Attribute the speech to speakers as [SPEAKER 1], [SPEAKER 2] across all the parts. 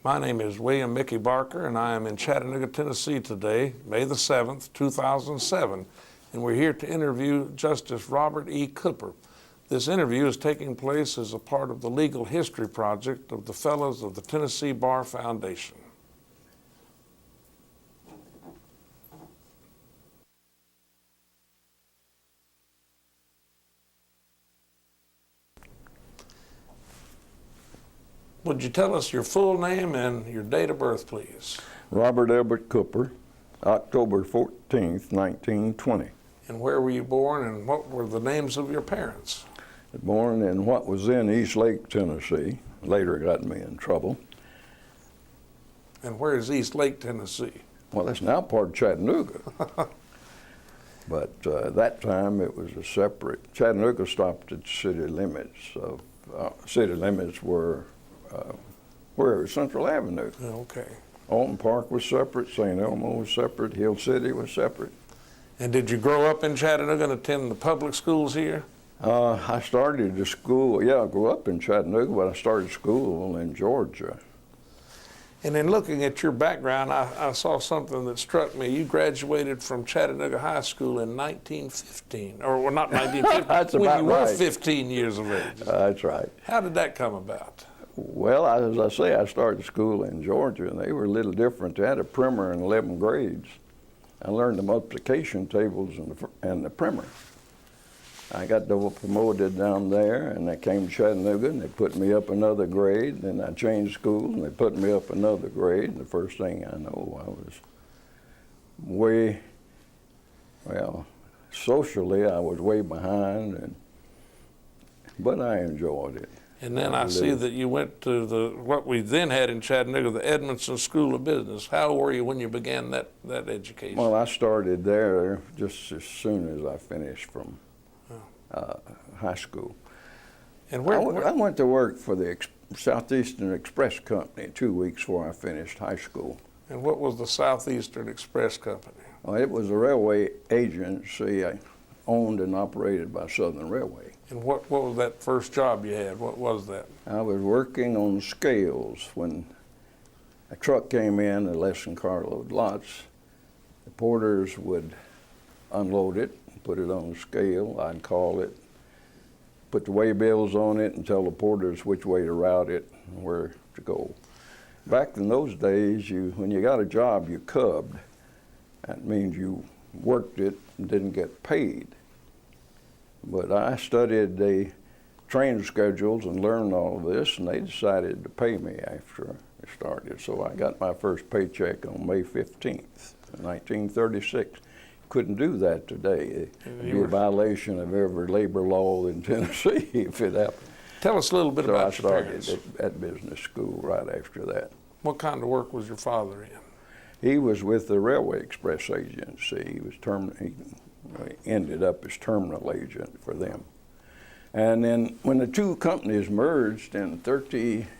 [SPEAKER 1] My name is William Mickey Barker, and I am in Chattanooga, Tennessee today, May the 7th, 2007, and we're here to interview Justice Robert E. Cooper. This interview is taking place as a part of the Legal History Project of the Fellows of the Tennessee Bar Foundation. Would you tell us your full name and your date of birth, please?
[SPEAKER 2] Robert Albert Cooper, October 14th, 1920.
[SPEAKER 1] And where were you born, and what were the names of your parents?
[SPEAKER 2] Born in what was then East Lake, Tennessee. Later got me in trouble.
[SPEAKER 1] And where is East Lake, Tennessee?
[SPEAKER 2] Well, that's now part of Chattanooga. But that time it was a separate. Chattanooga stopped at city limits. City limits were where Central Avenue.
[SPEAKER 1] Okay.
[SPEAKER 2] Alton Park was separate, St. Elmo was separate, Hill City was separate.
[SPEAKER 1] And did you grow up in Chattanooga and attend the public schools here?
[SPEAKER 2] I started the school, I grew up in Chattanooga, but I started school in Georgia.
[SPEAKER 1] And in looking at your background, I saw something that struck me. You graduated from Chattanooga High School in 1915, or well, not 1915,
[SPEAKER 2] That's
[SPEAKER 1] when
[SPEAKER 2] about
[SPEAKER 1] you were
[SPEAKER 2] right.
[SPEAKER 1] 15 years of age.
[SPEAKER 2] That's right.
[SPEAKER 1] How did that come about?
[SPEAKER 2] Well, as I say, I started school in Georgia, and they were a little different. They had a primer and 11 grades. I learned the multiplication tables and the primer. I got double promoted down there, and I came to Chattanooga, and they put me up another grade. Then I changed schools, and they put me up another grade. And the first thing I know, I was socially, I was way behind, but I enjoyed it.
[SPEAKER 1] And then I see that you went to what we then had in Chattanooga, the Edmondson School of Business. How old were you when you began that education?
[SPEAKER 2] Well, I started there just as soon as I finished from high school.
[SPEAKER 1] And
[SPEAKER 2] I went to work for the Southeastern Express Company 2 weeks before I finished high school.
[SPEAKER 1] And what was the Southeastern Express Company?
[SPEAKER 2] Well, it was a railway agency owned and operated by Southern Railway.
[SPEAKER 1] And what was that first job you had? What was that?
[SPEAKER 2] I was working on scales. When a truck came in, a less than carload lots, the porters would unload it, put it on the scale. I'd call it, put the weigh bills on it, and tell the porters which way to route it and where to go. Back in those days, when you got a job, you cubbed. That means you worked it and didn't get paid. But I studied the train schedules and learned all of this, and they decided to pay me after I started. So I got my first paycheck on May 15th, 1936. Couldn't do that today. It'd be a violation of every labor law in Tennessee if it happened.
[SPEAKER 1] Tell us a little bit about your parents.
[SPEAKER 2] So I started at business school right after that.
[SPEAKER 1] What kind of work was your father in?
[SPEAKER 2] He was with the Railway Express Agency. He ended up as terminal agent for them. And then when the two companies merged in 37,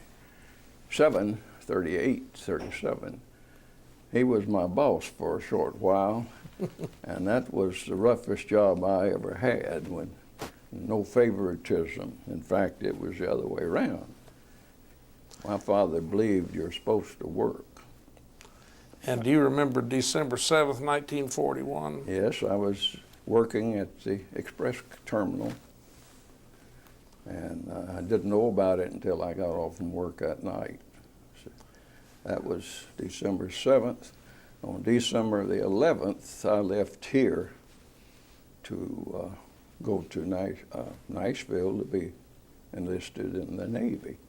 [SPEAKER 2] he was my boss for a short while. And that was the roughest job I ever had, with no favoritism. In fact, it was the other way around. My father believed you're supposed to work.
[SPEAKER 1] And do you remember December 7th, 1941?
[SPEAKER 2] Yes, I was working at the express terminal, and I didn't know about it until I got off from work that night. So that was December 7th. On December the 11th, I left here to go to Niceville to be enlisted in the Navy.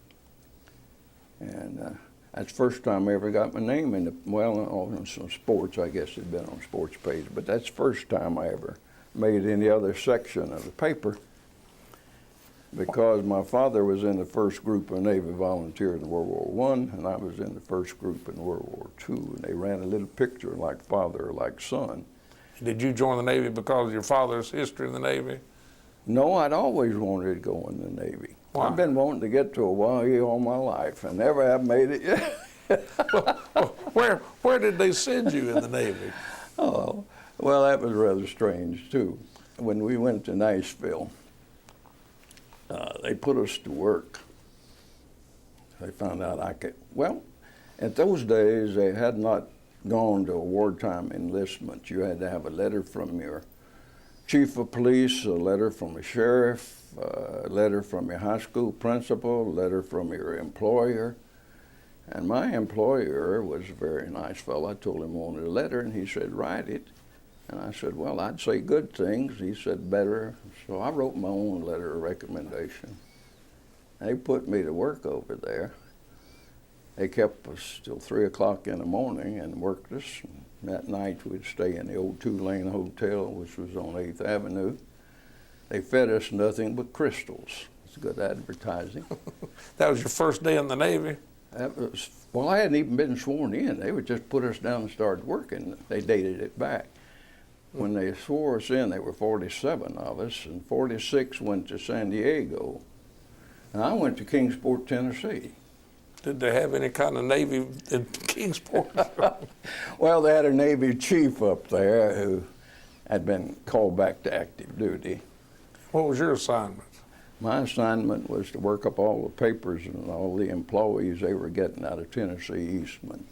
[SPEAKER 2] And that's the first time I ever got my name in on some sports. I guess it'd been on sports page, but that's the first time I ever made any other section of the paper, because my father was in the first group of Navy volunteers in World War I, and I was in the first group in World War II, and they ran a little picture like father, like son.
[SPEAKER 1] Did you join the Navy because of your father's history in the Navy?
[SPEAKER 2] No, I'd always wanted to go in the Navy.
[SPEAKER 1] Why?
[SPEAKER 2] I've been wanting to get to Hawaii all my life, and never have made it yet.
[SPEAKER 1] Where did they send you in the Navy?
[SPEAKER 2] Oh, well, that was rather strange, too. When we went to Niceville, they put us to work. They found out I could, well, At those days, they had not gone to a wartime enlistment. You had to have a letter from your chief of police, a letter from a sheriff, a letter from your high school principal, a letter from your employer. And my employer was a very nice fellow. I told him I wanted a letter, and he said, write it. And I said, well, I'd say good things. He said, better. So I wrote my own letter of recommendation. They put me to work over there. They kept us till 3 o'clock in the morning and worked us. And that night we'd stay in the old Two-Lane Hotel, which was on 8th Avenue. They fed us nothing but crystals. It's good advertising.
[SPEAKER 1] That was your first day in the Navy?
[SPEAKER 2] That was, well, I hadn't even been sworn in. They would just put us down and start working. They dated it back. When they swore us in, there were 47 of us, and 46 went to San Diego. And I went to Kingsport, Tennessee.
[SPEAKER 1] Did they have any kind of Navy in Kingsport?
[SPEAKER 2] Well, they had a Navy chief up there who had been called back to active duty.
[SPEAKER 1] What was your assignment?
[SPEAKER 2] My assignment was to work up all the papers and all the employees they were getting out of Tennessee Eastman.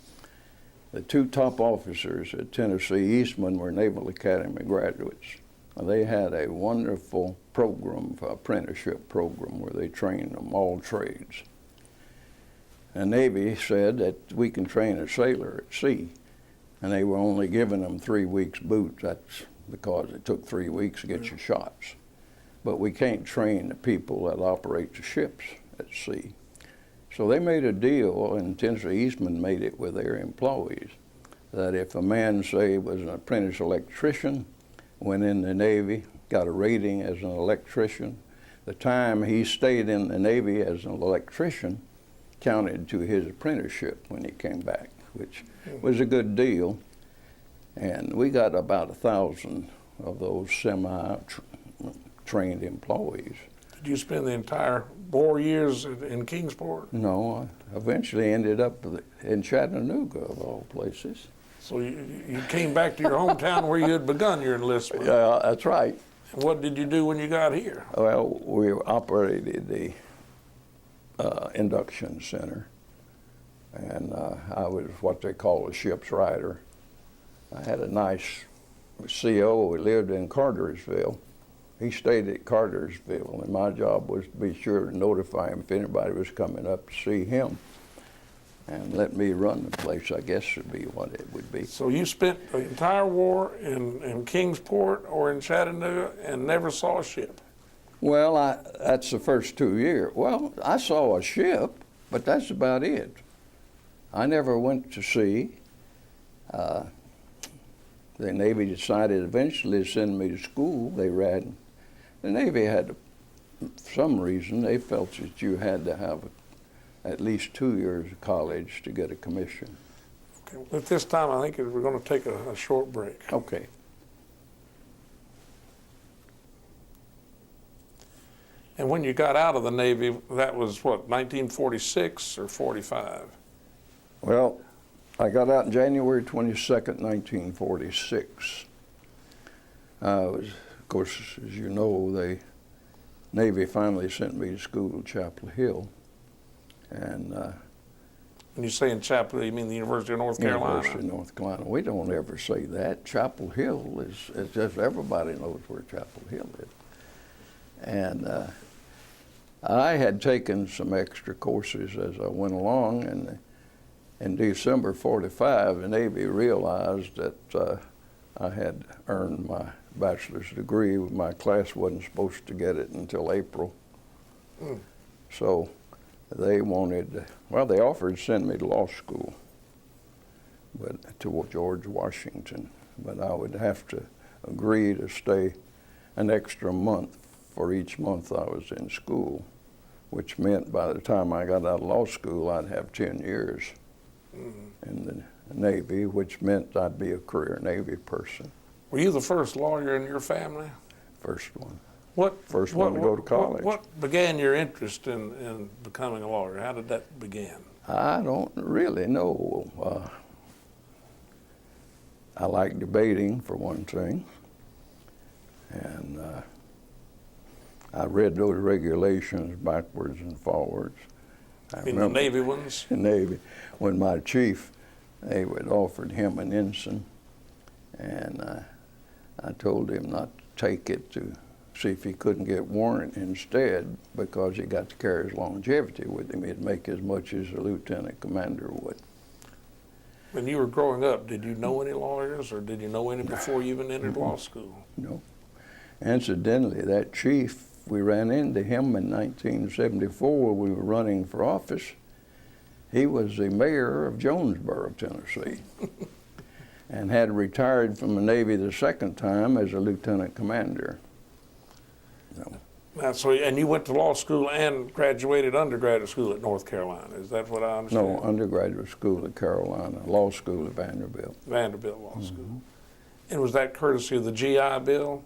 [SPEAKER 2] The two top officers at Tennessee Eastman were Naval Academy graduates. They had a wonderful program, apprenticeship program, where they trained them all trades. The Navy said that we can train a sailor at sea, and they were only giving them 3 weeks boots. That's because it took 3 weeks to get your shots. But we can't train the people that operate the ships at sea. So they made a deal, and Tennessee Eastman made it with their employees, that if a man, say, was an apprentice electrician, went in the Navy, got a rating as an electrician, the time he stayed in the Navy as an electrician counted to his apprenticeship when he came back, which was a good deal. And we got about 1,000 of those semi-trained employees.
[SPEAKER 1] Did you spend the entire 4 years in Kingsport?
[SPEAKER 2] No, I eventually ended up in Chattanooga, of all places.
[SPEAKER 1] So you came back to your hometown where you had begun your enlistment.
[SPEAKER 2] Yeah, that's right.
[SPEAKER 1] And what did you do when you got here?
[SPEAKER 2] Well, we operated the induction center, and I was what they call a ship's rider. I had a nice CO who lived in Cartersville. He stayed at Cartersville, and my job was to be sure to notify him if anybody was coming up to see him, and let me run the place, I guess would be what it would be.
[SPEAKER 1] So you spent the entire war in Kingsport or in Chattanooga and never saw a ship?
[SPEAKER 2] Well, that's the first 2 years. Well, I saw a ship, but that's about it. I never went to sea. The Navy decided eventually to send me to school. The Navy had, for some reason, they felt that you had to have at least 2 years of college to get a commission.
[SPEAKER 1] Okay. At this time, I think we're going to take a short break.
[SPEAKER 2] Okay.
[SPEAKER 1] And when you got out of the Navy, that was what, 1946 or 45?
[SPEAKER 2] Well, I got out on January 22nd, 1946. Of course, as you know, the Navy finally sent me to school at Chapel Hill. And
[SPEAKER 1] When you say in Chapel Hill, you mean the University of North Carolina?
[SPEAKER 2] University of North Carolina. We don't ever say that. Chapel Hill is just, everybody knows where Chapel Hill is. And I had taken some extra courses as I went along, and in December '45, the Navy realized that I had earned my bachelor's degree. My class wasn't supposed to get it until April. So they wanted, well, they offered to send me to law school, but to George Washington. But I would have to agree to stay an extra month for each month I was in school, which meant by the time I got out of law school, I'd have 10 years in the Navy, which meant I'd be a career Navy person.
[SPEAKER 1] Were you the first lawyer in your family?
[SPEAKER 2] First one.
[SPEAKER 1] First
[SPEAKER 2] one to go to college.
[SPEAKER 1] What began your interest in becoming a lawyer? How did that begin?
[SPEAKER 2] I don't really know. I like debating, for one thing, and I read those regulations backwards and forwards. I
[SPEAKER 1] In the Navy ones?
[SPEAKER 2] the Navy, when my chief, they would offered him an ensign, and I told him not to take it to see if he couldn't get warrant instead, because he got to carry his longevity with him. He'd make as much as a lieutenant commander would.
[SPEAKER 1] When you were growing up, did you know any lawyers, or did you know any before you even entered law school?
[SPEAKER 2] No. Incidentally, that chief, we ran into him in 1974. We were running for office. He was the mayor of Jonesboro, Tennessee, and had retired from the Navy the second time as a lieutenant commander. So,
[SPEAKER 1] Now, so, and you went to law school and graduated undergraduate school at North Carolina. Is that what I understand?
[SPEAKER 2] no, undergraduate school at Carolina, law school at Vanderbilt.
[SPEAKER 1] Vanderbilt Law School. And was that courtesy of the GI Bill?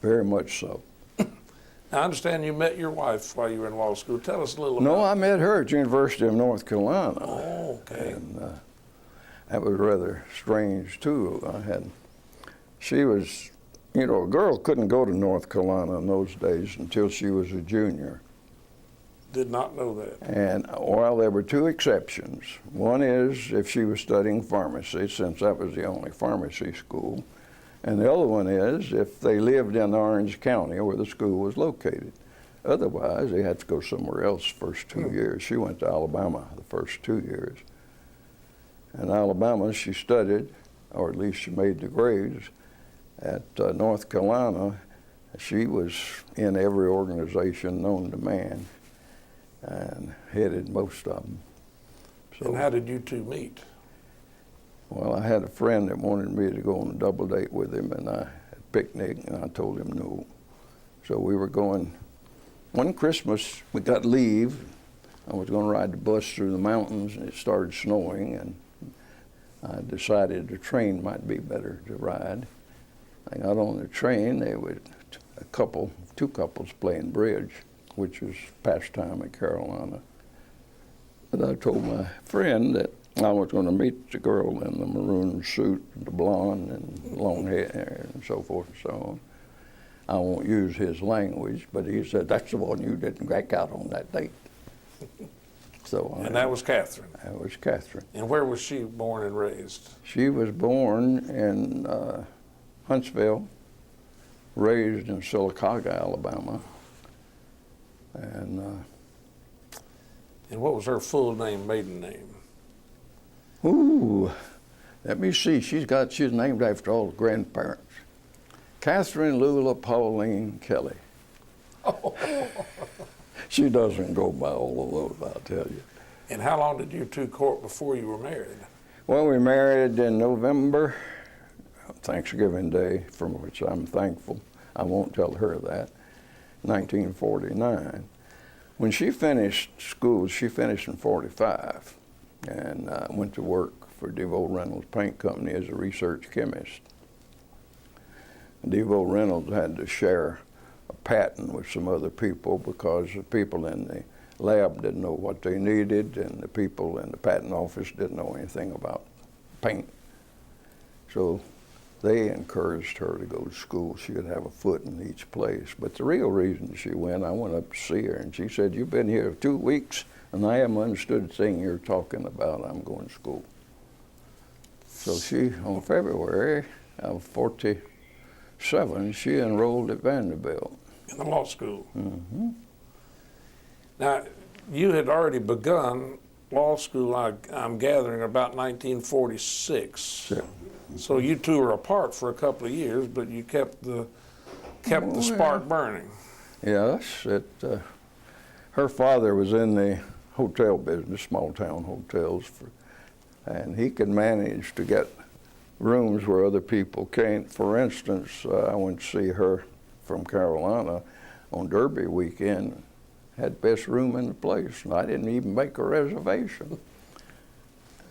[SPEAKER 2] Very much so.
[SPEAKER 1] Now, I understand you met your wife while you were in law school. Tell us a little
[SPEAKER 2] No,
[SPEAKER 1] about
[SPEAKER 2] I met her at the University of North Carolina.
[SPEAKER 1] Oh, okay.
[SPEAKER 2] And that was rather strange, too. She was, you know, a girl couldn't go to North Carolina in those days until she was a junior.
[SPEAKER 1] Did not know that.
[SPEAKER 2] And while there were two exceptions, one is if she was studying pharmacy, since that was the only pharmacy school, and the other one is if they lived in Orange County where the school was located. Otherwise, they had to go somewhere else the first 2 years. She went to Alabama the first 2 years. In Alabama, she studied, or at least she made the grades. At North Carolina, she was in every organization known to man and headed most of them. So,
[SPEAKER 1] And how did you two meet?
[SPEAKER 2] well, I had a friend that wanted me to go on a double date with him, and I had a picnic, and I told him no. So we were going. One Christmas, we got leave. I was going to ride the bus through the mountains, and it started snowing, and I decided the train might be better to ride. I got on the train. There were two couples playing bridge, which was pastime in Carolina. But I told my friend that I was going to meet the girl in the maroon suit, the blonde and long hair and so forth and so on. I won't use his language, but he said, that's the one you didn't back out on that date. So
[SPEAKER 1] And that was Catherine.
[SPEAKER 2] That was Catherine.
[SPEAKER 1] And where was she born and raised?
[SPEAKER 2] She was born in Huntsville, raised in Sylacauga, Alabama. And
[SPEAKER 1] what was her full name, maiden name?
[SPEAKER 2] Let me see. She's named after all the grandparents. Catherine Lula Pauline Kelly. She doesn't go by all of those, I'll tell you.
[SPEAKER 1] And how long did you two court before you were married?
[SPEAKER 2] Well, we married in November, Thanksgiving Day, for which I'm thankful. I won't tell her that, 1949. When she finished school, she finished in 45 and went to work for DeVoe Reynolds Paint Company as a research chemist. DeVoe Reynolds had to share a patent with some other people because the people in the lab didn't know what they needed and the people in the patent office didn't know anything about paint. So they encouraged her to go to school. She could have a foot in each place. But the real reason she went, I went up to see her and she said, you've been here 2 weeks and I haven't understood the thing you're talking about. I'm going to school. So she, on February of 47, she enrolled at Vanderbilt.
[SPEAKER 1] In the law school.
[SPEAKER 2] Mm-hmm.
[SPEAKER 1] Now, you had already begun law school, I'm gathering, about 1946.
[SPEAKER 2] Sure.
[SPEAKER 1] So you two were apart for a couple of years, but you kept the spark burning.
[SPEAKER 2] Yes, her father was in the hotel business, small town hotels, and he could manage to get rooms where other people can't. For instance, I went to see her from Carolina on Derby weekend, had best room in the place, and I didn't even make a reservation.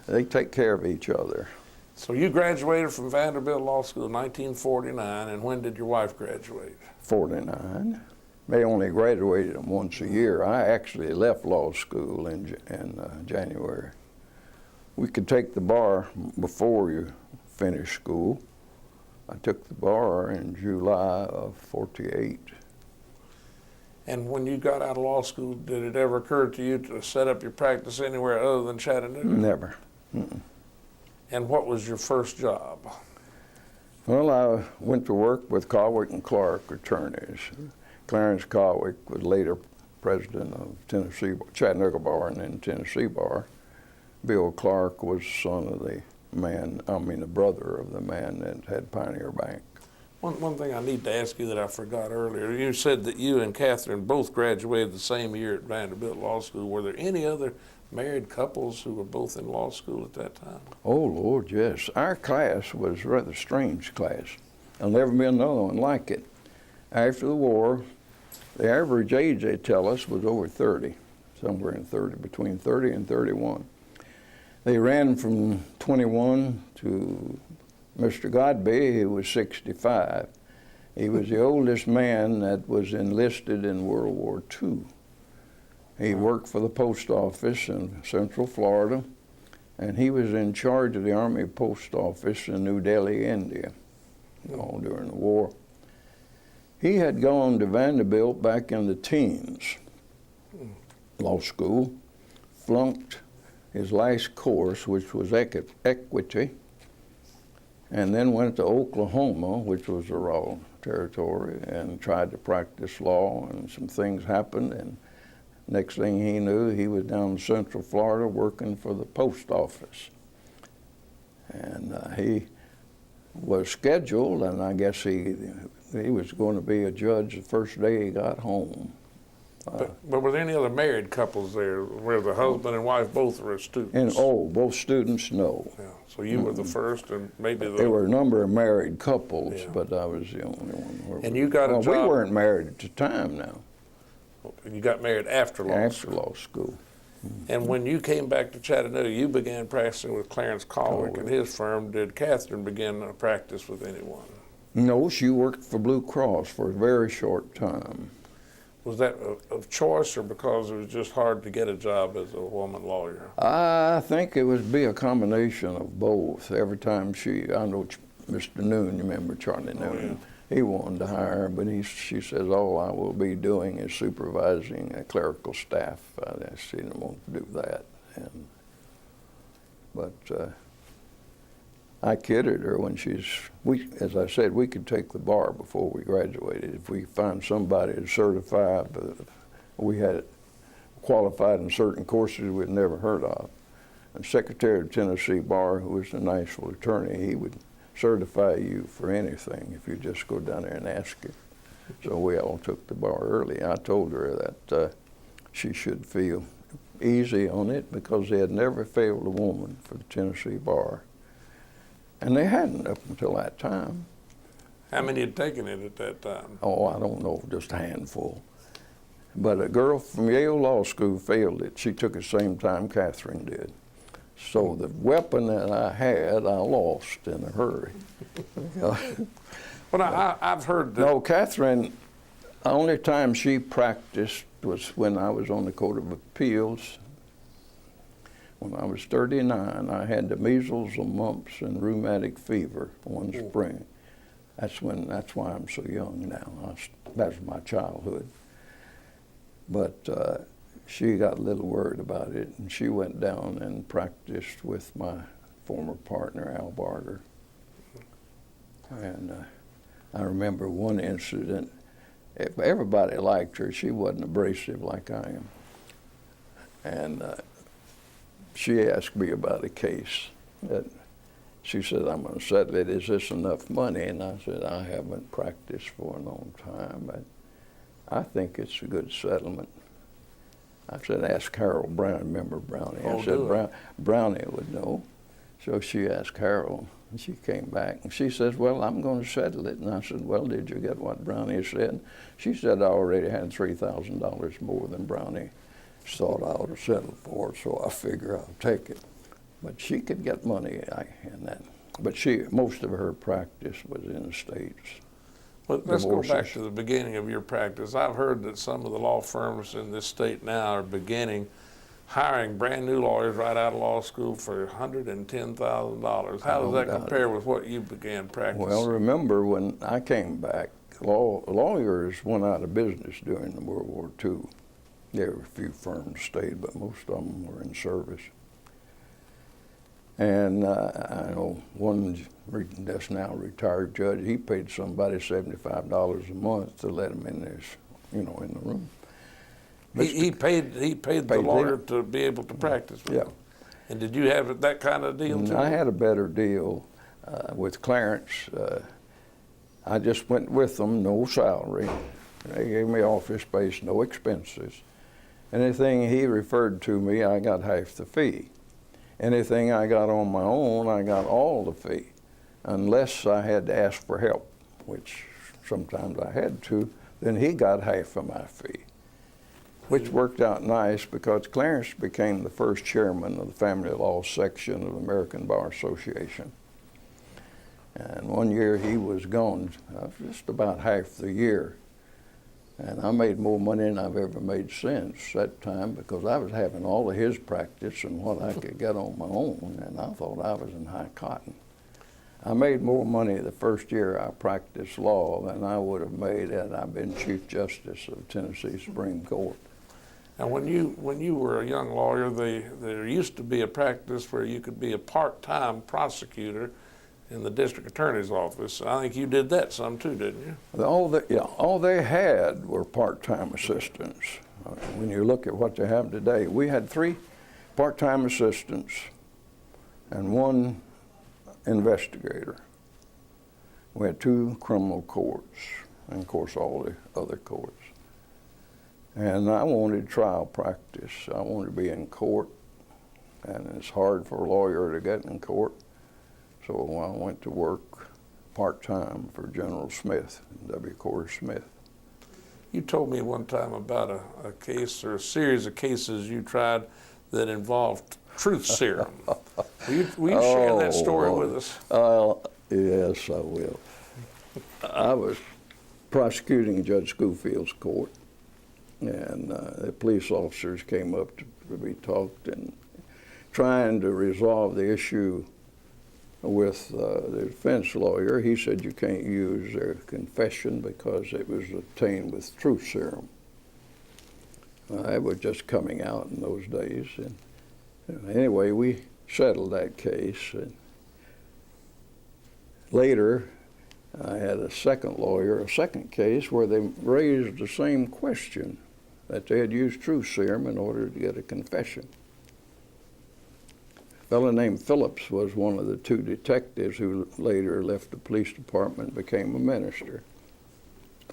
[SPEAKER 2] They take care of each other.
[SPEAKER 1] So you graduated from Vanderbilt Law School in 1949, and when did your wife graduate?
[SPEAKER 2] 49. They only graduated them once a year. I actually left law school in January. We could take the bar before you finish school. I took the bar in July of 48.
[SPEAKER 1] And when you got out of law school, did it ever occur to you to set up your practice anywhere other than Chattanooga?
[SPEAKER 2] Never.
[SPEAKER 1] And what was your first job?
[SPEAKER 2] Well, I went to work with Colwick and Clark attorneys. Clarence Colwick was later president of Tennessee, Chattanooga Bar and then Tennessee Bar. Bill Clark was son of the brother of the man that had Pioneer Bank.
[SPEAKER 1] One thing I need to ask you that I forgot earlier, you said that you and Catherine both graduated the same year at Vanderbilt Law School. Were there any other married couples who were both in law school at that time?
[SPEAKER 2] Oh, Lord, yes. Our class was a rather strange class. There'll never be another one like it. After the war, the average age, they tell us, was over 30, somewhere in 30, between 30 and 31. They ran from 21 to Mr. Godby, who was 65. He was the oldest man that was enlisted in World War II. He worked for the post office in Central Florida, and he was in charge of the Army Post Office in New Delhi, India, all during the war. He had gone to Vanderbilt back in the teens, law school, flunked his last course, which was equity, and then went to Oklahoma, which was a raw territory, and tried to practice law, and some things happened, and next thing he knew, he was down in Central Florida working for the post office. And he was scheduled, and I guess he was going to be a judge the first day he got home.
[SPEAKER 1] But were there any other married couples there where the husband and wife both were students?
[SPEAKER 2] And both students, no.
[SPEAKER 1] Yeah. So you were the first, and maybe
[SPEAKER 2] There were a number of married couples,
[SPEAKER 1] Yeah.
[SPEAKER 2] but I was the only one.
[SPEAKER 1] And you got a
[SPEAKER 2] well,
[SPEAKER 1] job.
[SPEAKER 2] we weren't married at the time now,
[SPEAKER 1] You got married after law
[SPEAKER 2] after
[SPEAKER 1] school.
[SPEAKER 2] law school.
[SPEAKER 1] And when you came back to Chattanooga, you began practicing with Clarence Colwick and his firm. Did Catherine begin to practice with anyone?
[SPEAKER 2] No, she worked for Blue Cross for a very short time.
[SPEAKER 1] Was that of choice or because it was just hard to get a job as a woman lawyer?
[SPEAKER 2] I think it would be a combination of both. Every time I know Mr. Noon, you remember Charlie Noon?
[SPEAKER 1] Yeah.
[SPEAKER 2] He wanted to hire her, but she says, all I will be doing is supervising a clerical staff. She didn't want to do that. But I kidded her when as I said, we could take the bar before we graduated. If we find somebody that's certified, we had qualified in certain courses we'd never heard of. And Secretary of Tennessee Bar, who was a Nashville attorney, he would certify you for anything if you just go down there and ask him. So we all took the bar early. I told her that she should feel easy on it because they had never failed a woman for the Tennessee Bar. And they hadn't up until that time.
[SPEAKER 1] How many had taken it at that time?
[SPEAKER 2] Oh, I don't know, just a handful. But a girl from Yale Law School failed it. She took it the same time Catherine did. So the weapon that I had, I lost in a hurry.
[SPEAKER 1] Well, I've heard that.
[SPEAKER 2] No, Catherine, the only time she practiced was when I was on the Court of Appeals. When I was 39, I had the measles, the mumps, and rheumatic fever one spring. That's why I'm so young now. That was my childhood. But she got a little worried about it, and she went down and practiced with my former partner, Al Barger. And I remember one incident. Everybody liked her. She wasn't abrasive like I am. And she asked me about a case that she said, I'm going to settle it. Is this enough money? And I said, I haven't practiced for a long time, but I think it's a good settlement. I said, ask Harold Brown. Remember Brownie? I said, Brownie would know. So she asked Harold, and she came back, and she says, well, I'm going to settle it. And I said, well, did you get what Brownie said? She said, I already had $3,000 more than Brownie thought I ought to settle for, so I figure I'll take it. But she could get money in that. But most of her practice was in the States.
[SPEAKER 1] Well, let's go back
[SPEAKER 2] Divorces.
[SPEAKER 1] to the beginning of your practice. I've heard that some of the law firms in this state now are hiring brand new lawyers right out of law school for $110,000. How does that compare with what you began practicing?
[SPEAKER 2] Well, remember when I came back, lawyers went out of business during the World War II. There were a few firms stayed, but most of them were in service. And I know one that's now retired judge, he paid somebody $75 a month to let him in this, in the room.
[SPEAKER 1] He paid the lawyer to be able to practice with
[SPEAKER 2] Yeah.
[SPEAKER 1] him. And did you have that kind of deal too?
[SPEAKER 2] I had a better deal with Clarence. I just went with them, no salary. They gave me office space, no expenses. Anything he referred to me, I got half the fee. Anything I got on my own, I got all the fee, unless I had to ask for help, which sometimes I had to, then he got half of my fee, which worked out nice because Clarence became the first chairman of the family law section of the American Bar Association. And one year he was gone, just about half the year. And I made more money than I've ever made since that time because I was having all of his practice and what I could get on my own, and I thought I was in high cotton. I made more money the first year I practiced law than I would have made had I been Chief Justice of Tennessee Supreme Court.
[SPEAKER 1] Now, when you were a young lawyer, there used to be a practice where you could be a part-time prosecutor in the district attorney's office. I think you did that some too, didn't you?
[SPEAKER 2] All they had were part-time assistants. When you look at what they have today, we had 3 part-time assistants and 1 investigator. We had 2 criminal courts, and of course all the other courts. And I wanted trial practice. I wanted to be in court, and it's hard for a lawyer to get in court. So I went to work part-time for General Smith, W. Corey Smith.
[SPEAKER 1] You told me one time about a case or a series of cases you tried that involved truth serum. Will you share that story with us?
[SPEAKER 2] Yes, I will. I was prosecuting Judge Schofield's court, and the police officers came up to be talked and trying to resolve the issue with the defense lawyer. He said you can't use their confession because it was obtained with truth serum. It was just coming out in those days. And anyway, we settled that case. And later, I had a second case where they raised the same question, that they had used truth serum in order to get a confession. A fellow named Phillips was one of the 2 detectives who later left the police department and became a minister.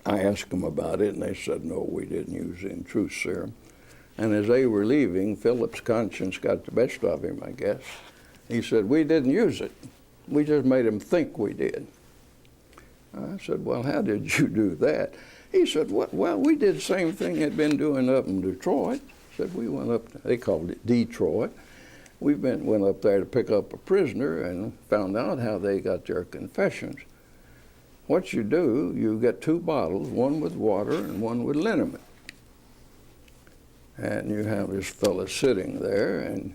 [SPEAKER 2] I asked them about it, and they said, no, we didn't use any truth serum. And as they were leaving, Phillips' conscience got the best of him, I guess. He said, we didn't use it. We just made him think we did. I said, well, how did you do that? He said, well, we did the same thing they'd been doing up in Detroit. Said we went up, they called it Detroit. Went up there to pick up a prisoner and found out how they got their confessions. What you do, you get 2 bottles, one with water and one with liniment. And you have this fellow sitting there, and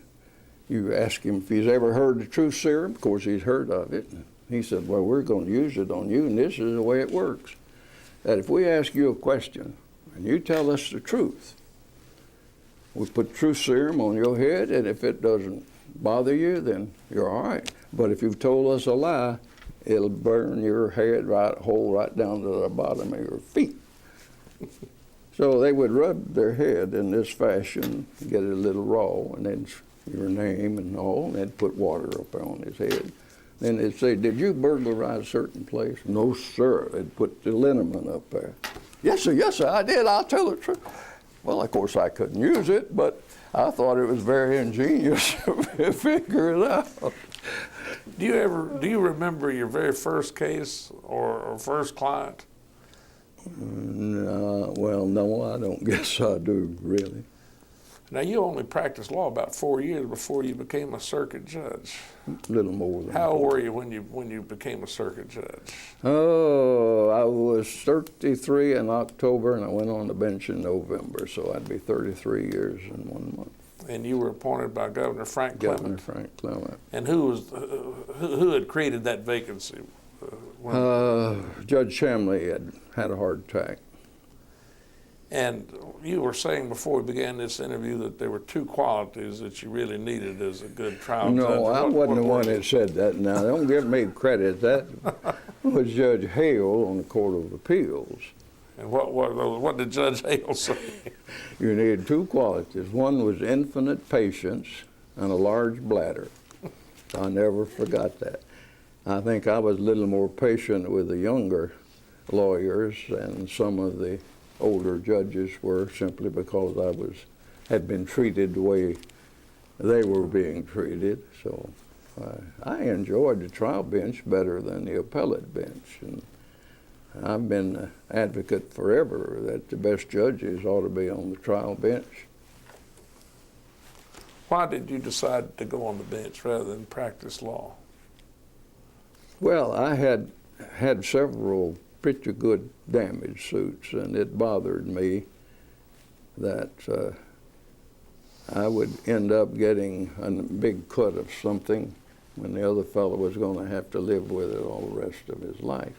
[SPEAKER 2] you ask him if he's ever heard of truth serum. Of course, he's heard of it. He said, well, we're going to use it on you, and this is the way it works. That if we ask you a question, and you tell us the truth, we put truth serum on your head, and if it doesn't bother you, then you're all right. But if you've told us a lie, it'll burn your head right down to the bottom of your feet. So they would rub their head in this fashion, get it a little raw, and then your name and all, and they'd put water up on his head. Then they'd say, did you burglarize a certain place? No, sir. They'd put the liniment up there. Yes, sir, I did. I'll tell the truth. Well, of course, I couldn't use it, but I thought it was very ingenious to figure it out.
[SPEAKER 1] Do you remember your very first case or first client?
[SPEAKER 2] Well, no, I don't guess I do, really.
[SPEAKER 1] Now, you only practiced law about 4 years before you became a circuit judge.
[SPEAKER 2] A little more than
[SPEAKER 1] How old were you when you became a circuit judge?
[SPEAKER 2] Oh, I was 33 in October, and I went on the bench in November, so I'd be 33 years in 1 month.
[SPEAKER 1] And you were appointed by Governor Frank Clement.
[SPEAKER 2] Governor Frank Clement.
[SPEAKER 1] And who had created that vacancy?
[SPEAKER 2] Judge Chamblee had a heart attack.
[SPEAKER 1] And you were saying before we began this interview that there were two qualities that you really needed as a good trial judge.
[SPEAKER 2] No, I wasn't the
[SPEAKER 1] were
[SPEAKER 2] one
[SPEAKER 1] they?
[SPEAKER 2] that said that. Now, don't give me credit. That was Judge Hale on the Court of Appeals.
[SPEAKER 1] And what did Judge Hale say?
[SPEAKER 2] You need two qualities. One was infinite patience and a large bladder. I never forgot that. I think I was a little more patient with the younger lawyers than some of the older judges were, simply because I had been treated the way they were being treated. So I enjoyed the trial bench better than the appellate bench. And I've been an advocate forever that the best judges ought to be on the trial bench.
[SPEAKER 1] Why did you decide to go on the bench rather than practice law?
[SPEAKER 2] Well, I had several pretty good damage suits, and it bothered me that I would end up getting a big cut of something when the other fellow was going to have to live with it all the rest of his life.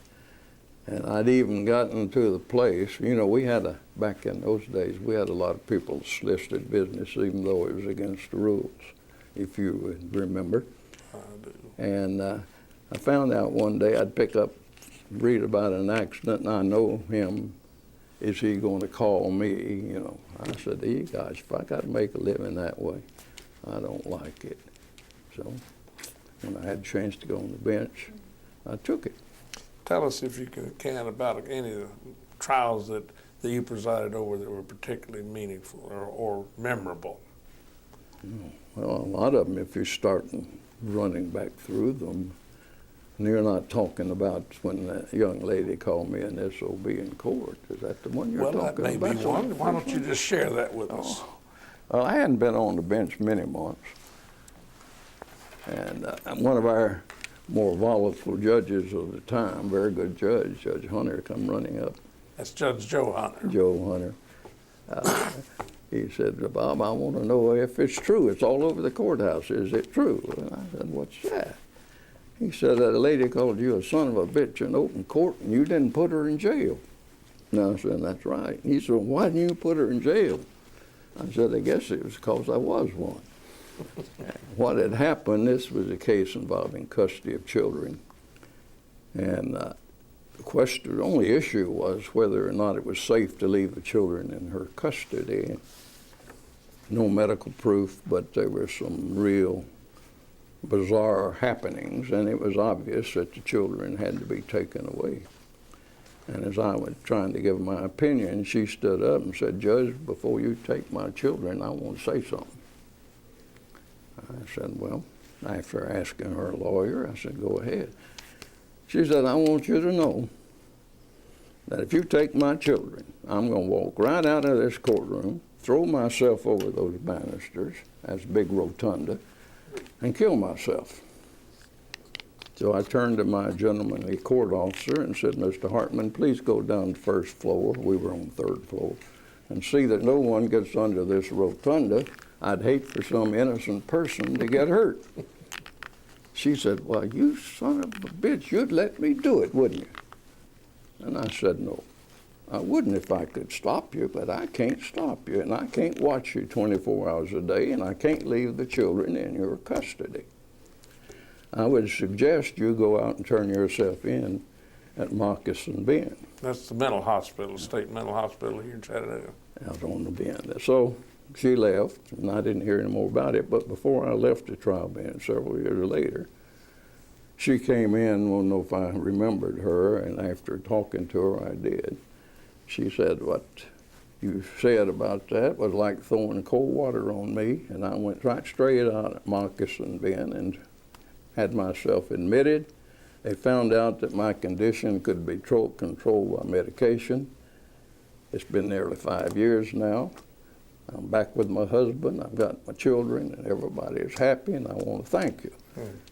[SPEAKER 2] And I'd even gotten to the place, you know, back in those days, we had a lot of people solicited business, even though it was against the rules, if you would remember.
[SPEAKER 1] I do.
[SPEAKER 2] And I found out one day I'd read about an accident, and I know him. Is he going to call me? You know, I said, "You guys, if I got to make a living that way, I don't like it." So when I had a chance to go on the bench, I took it.
[SPEAKER 1] Tell us, if you can, about any of the trials that you presided over that were particularly meaningful or memorable.
[SPEAKER 2] Well, a lot of them, if you're starting running back through them, and you're not talking about when that young lady called me an SOB in court. Is that the one you're talking about?
[SPEAKER 1] Well, that may be one. Why don't you just share that with us?
[SPEAKER 2] Well, I hadn't been on the bench many months. And one of our more volatile judges of the time, very good judge, Judge Hunter, come running up.
[SPEAKER 1] That's Judge Joe Hunter.
[SPEAKER 2] Joe Hunter. He said, "Bob, I want to know if it's true. It's all over the courthouse. Is it true?" And I said, "What's that?" He said that a lady called you a son of a bitch in open court and you didn't put her in jail. And I said, "That's right." He said, "Why didn't you put her in jail?" I said, "I guess it was because I was one." What had happened, this was a case involving custody of children. And the only issue was whether or not it was safe to leave the children in her custody. No medical proof, but there were some real bizarre happenings, and it was obvious that the children had to be taken away. And as I was trying to give my opinion, she stood up and said, "Judge, before you take my children, I want to say something." I said, "Well," after asking her lawyer, I said, "Go ahead." She said, "I want you to know that if you take my children, I'm going to walk right out of this courtroom, throw myself over those banisters, that's a big rotunda, and kill myself." So I turned to my gentlemanly court officer and said, "Mr. Hartman, please go down to the first floor," we were on the third floor, "and see that no one gets under this rotunda. I'd hate for some innocent person to get hurt." She said, "Well, you son of a bitch, you'd let me do it, wouldn't you?" And I said, "No, I wouldn't if I could stop you, but I can't stop you, and I can't watch you 24 hours a day, and I can't leave the children in your custody. I would suggest you go out and turn yourself in at Moccasin Bend."
[SPEAKER 1] That's the mental hospital, state mental hospital here in Chattanooga.
[SPEAKER 2] Out on the bend. So she left, and I didn't hear any more about it. But before I left the trial bench several years later, she came in, I don't know if I remembered her, and after talking to her, I did. She said, "What you said about that was like throwing cold water on me," and I went right straight out at Moccasin Bend and had myself admitted. They found out that my condition could be controlled by medication. It's been nearly 5 years now. I'm back with my husband, I've got my children, and everybody is happy, and I want to thank you.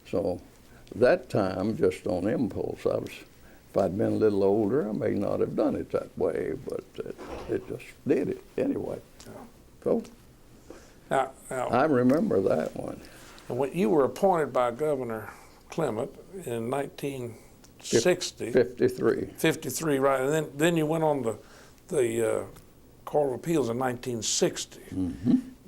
[SPEAKER 2] So that time, just on impulse, if I'd been a little older, I may not have done it that way, but it just did it anyway. So
[SPEAKER 1] Now,
[SPEAKER 2] I remember that one.
[SPEAKER 1] when you were appointed by Governor Clement in 1960.
[SPEAKER 2] 53.
[SPEAKER 1] 53, right. And then you went on the Court of Appeals in 1960.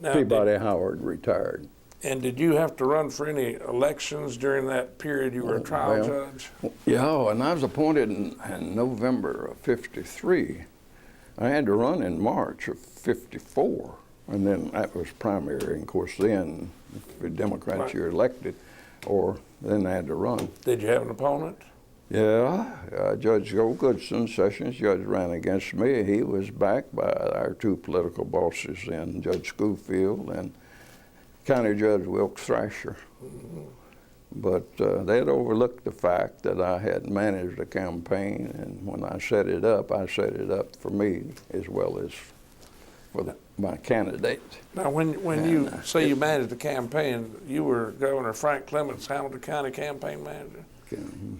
[SPEAKER 1] Now,
[SPEAKER 2] Peabody Howard retired.
[SPEAKER 1] and did you have to run for any elections during that period you were a trial
[SPEAKER 2] Well,
[SPEAKER 1] judge?
[SPEAKER 2] Yeah, and I was appointed in November of 53. I had to run in March of 54, and then that was primary. And of course, then if the Democrats
[SPEAKER 1] Right.
[SPEAKER 2] you're elected, or then I had to run.
[SPEAKER 1] Did you have an opponent?
[SPEAKER 2] Yeah, Judge Joe Goodson, Sessions Judge, ran against me. He was backed by our two political bosses then, Judge Schofield and County Judge Wilkes Thrasher. But they had overlooked the fact that I had managed a campaign, and when I set it up for me as well as for my candidate.
[SPEAKER 1] Now, when you say you managed the campaign, you were Governor Frank Clements, Hamilton County campaign manager.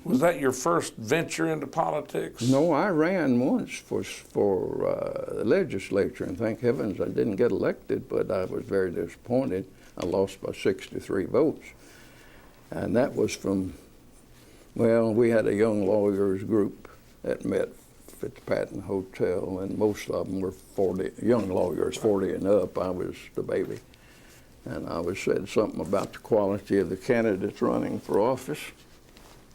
[SPEAKER 1] Was that your first venture into politics?
[SPEAKER 2] No, I ran once for the legislature, and thank heavens I didn't get elected, but I was very disappointed. I lost by 63 votes. And that was from, well, we had a young lawyers group that met at the Patton Hotel, and most of them were 40, young lawyers, 40 and up. I was the baby. And I was said something about the quality of the candidates running for office.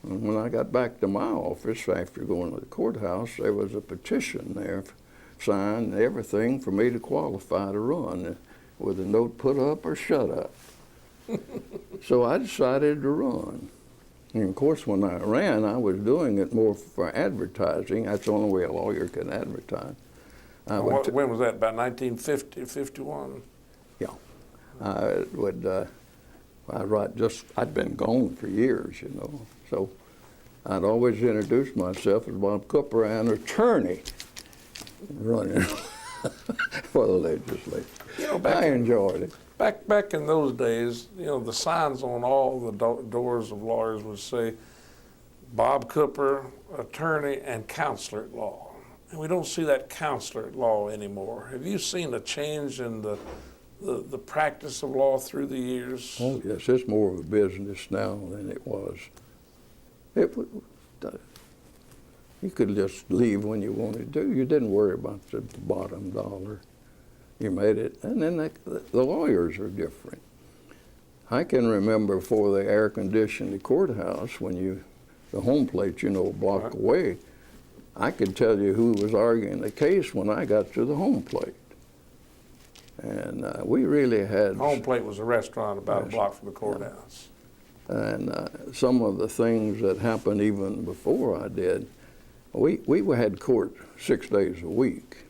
[SPEAKER 2] And when I got back to my office after going to the courthouse, there was a petition there, signed and everything for me to qualify to run, with a note, put up or shut up. So I decided to run. And of course, when I ran, I was doing it more for advertising. That's the only way a lawyer can advertise.
[SPEAKER 1] When was that, about 1950, 51?
[SPEAKER 2] Yeah. I'd been gone for years, you know. So I'd always introduce myself as Bob Cooper, an attorney running for the legislature.
[SPEAKER 1] You know,
[SPEAKER 2] I enjoyed it.
[SPEAKER 1] Back in those days, you know, the signs on all the doors of lawyers would say, Bob Cooper, attorney and counselor at law. And we don't see that counselor at law anymore. Have you seen a change in the practice of law through the years?
[SPEAKER 2] Oh, yes, it's more of a business now than it was. You could just leave when you wanted to. You didn't worry about the bottom dollar. You made it, and then the lawyers are different. I can remember before they air-conditioned the courthouse, when the home plate, you know, a block away, I could tell you who was arguing the case when I got to the home plate. And we really had...
[SPEAKER 1] Home plate was a restaurant about a block from the courthouse.
[SPEAKER 2] And some of the things that happened even before I did, we had court 6 days a week.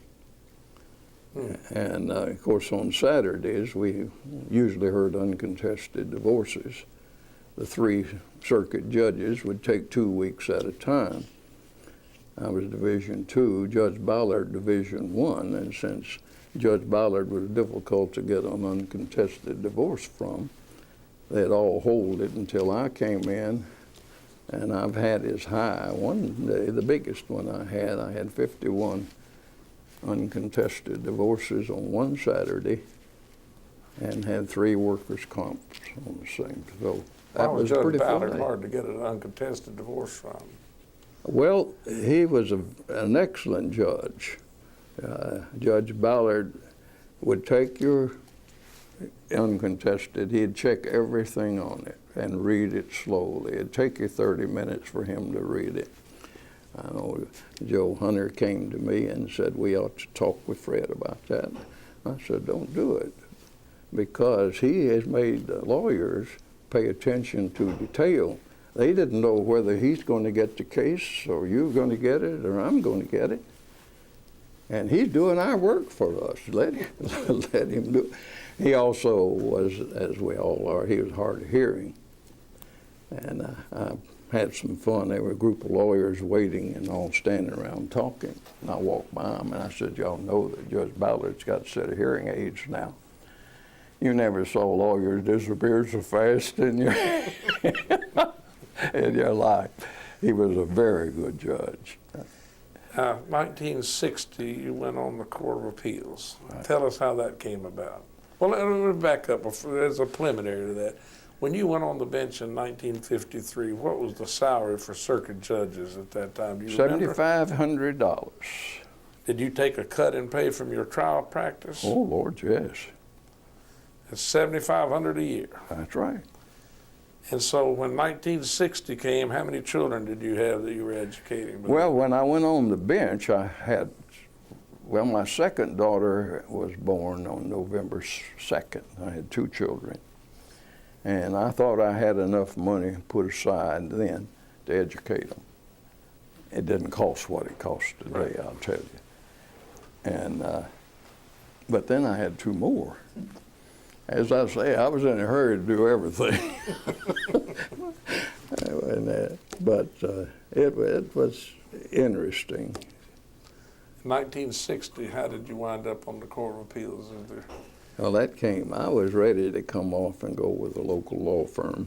[SPEAKER 2] And of course on Saturdays we usually heard uncontested divorces. The 3 circuit judges would take 2 weeks at a time. I was Division II, Judge Ballard Division I, and since Judge Ballard was difficult to get an uncontested divorce from, they'd all hold it until I came in, and I've had as high one day, the biggest one I had 51 uncontested divorces on one Saturday, and had 3 workers' comps on the same. So that was
[SPEAKER 1] Judge
[SPEAKER 2] pretty
[SPEAKER 1] Ballard
[SPEAKER 2] funny.
[SPEAKER 1] hard to get an uncontested divorce from?
[SPEAKER 2] Well, he was an excellent judge. Judge Ballard would take your uncontested, he'd check everything on it and read it slowly. It'd take you 30 minutes for him to read it. I know Joe Hunter came to me and said, we ought to talk with Fred about that. I said, don't do it, because he has made the lawyers pay attention to detail. They didn't know whether he's going to get the case, or you're going to get it, or I'm going to get it. And he's doing our work for us. Let him do it. He also was, as we all are, he was hard of hearing. And I had some fun. There were a group of lawyers waiting and all standing around talking. And I walked by them and I said, y'all know that Judge Ballard's got a set of hearing aids now. You never saw lawyers disappear so fast in your, in your life. He was a very good judge.
[SPEAKER 1] 1960, you went on the Court of Appeals. Right. Tell us how that came about. Well, let me back up as a preliminary to that. When you went on the bench in 1953, what was the salary for circuit judges at that time? Do you remember?
[SPEAKER 2] $7,500.
[SPEAKER 1] Did you take a cut in pay from your trial practice?
[SPEAKER 2] Oh, Lord, yes.
[SPEAKER 1] It's $7,500 a year.
[SPEAKER 2] That's right.
[SPEAKER 1] And so when 1960 came, how many children did you have that you were educating?
[SPEAKER 2] Well, when I went on the bench, I had, well, my second daughter was born on November 2nd. I had 2 children. And I thought I had enough money put aside then to educate them. It didn't cost what it costs today,
[SPEAKER 1] Right.
[SPEAKER 2] I'll tell you. And, but then I had 2 more. As I say, I was in a hurry to do everything. But it was interesting.
[SPEAKER 1] In 1960, how did you wind up on the Court of Appeals? Is there...
[SPEAKER 2] Well, that came, I was ready to come off and go with a local law firm.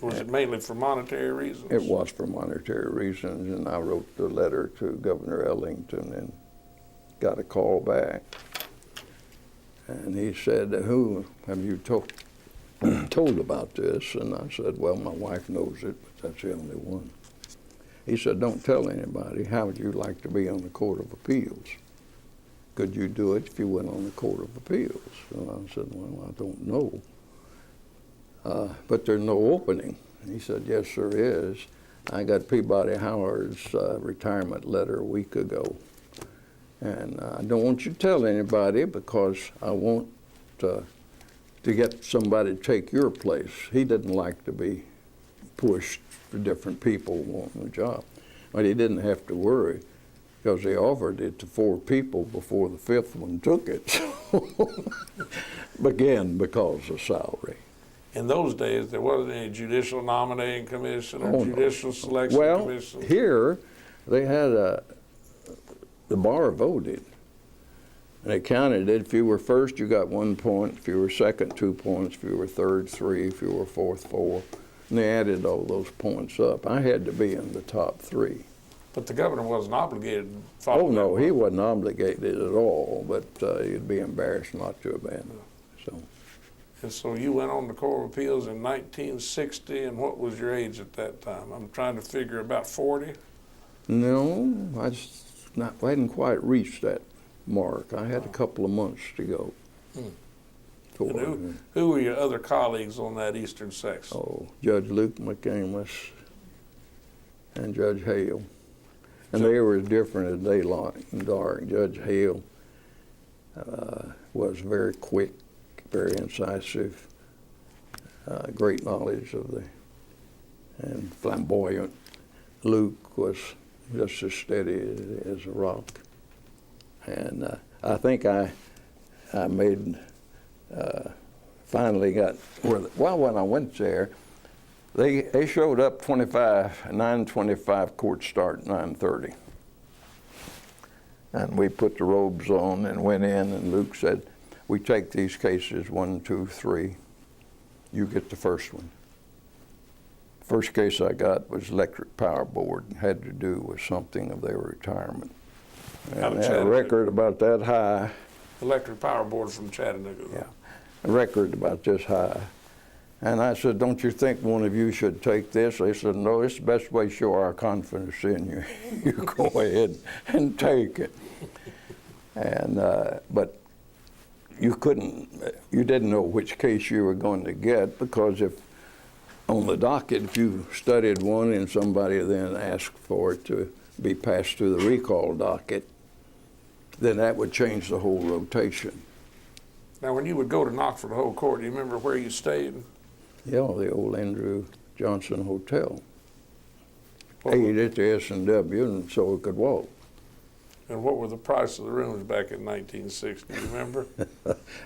[SPEAKER 1] Was it mainly for monetary reasons?
[SPEAKER 2] It was for monetary reasons, and I wrote the letter to Governor Ellington and got a call back. And he said, "Who have you told about this?" And I said, "Well, my wife knows it, but that's the only one." He said, "Don't tell anybody. How would you like to be on the Court of Appeals? Could you do it if you went on the Court of Appeals?" And I said, "Well, I don't know. But there's no opening." And he said, "Yes, there is. I got Peabody Howard's retirement letter a week ago. And I don't want you to tell anybody because I want to get somebody to take your place." He didn't like to be pushed for different people wanting a job. But he didn't have to worry because they offered it to 4 people before the 5th one took it. Again, because of salary.
[SPEAKER 1] In those days, there wasn't any judicial nominating commission or
[SPEAKER 2] Oh, no.
[SPEAKER 1] judicial selection
[SPEAKER 2] Well,
[SPEAKER 1] commission.
[SPEAKER 2] here they had the bar voted. And they counted it. If you were first, you got 1 point. If you were second, 2 points. If you were third, 3. If you were fourth, 4. And they added all those points up. I had to be in the top 3.
[SPEAKER 1] But the governor wasn't obligated to follow
[SPEAKER 2] Oh, no,
[SPEAKER 1] that.
[SPEAKER 2] he wasn't obligated at all, but he'd be embarrassed not to have been. So,
[SPEAKER 1] And so you went on the Court of Appeals in 1960, and what was your age at that time? I'm trying to figure about 40.
[SPEAKER 2] no, I hadn't quite reached that mark. I had a couple of months to go.
[SPEAKER 1] And who were your other colleagues on that eastern section?
[SPEAKER 2] Oh, Judge Luke McCamus and Judge Hale. And they were as different as daylight and dark. Judge Hale was very quick, very incisive, great knowledge of and flamboyant. Luke was just as steady as a rock. And I think I made, finally got, well, when I went there, they showed up 9:25, court start 9:30. And we put the robes on and went in, and Luke said, "We take these cases 1, 2, 3. You get the first one." First case I got was Electric Power Board. It had to do with something of their retirement. And they had a record about that high.
[SPEAKER 1] Electric Power Board from Chattanooga.
[SPEAKER 2] Yeah, a record about this high. And I said, "Don't you think one of you should take this?" They said, "No, it's the best way to show our confidence in you. You go ahead and take it." And but you didn't know which case you were going to get, because if on the docket, if you studied one and somebody then asked for it to be passed to the recall docket, then that would change the whole rotation.
[SPEAKER 1] Now, when you would go to knock for the whole court, do you remember where you stayed?
[SPEAKER 2] Yeah, the old Andrew Johnson Hotel. Ate at the S&W, and so we could walk.
[SPEAKER 1] And what were the price of the rooms back in 1960? Do you remember?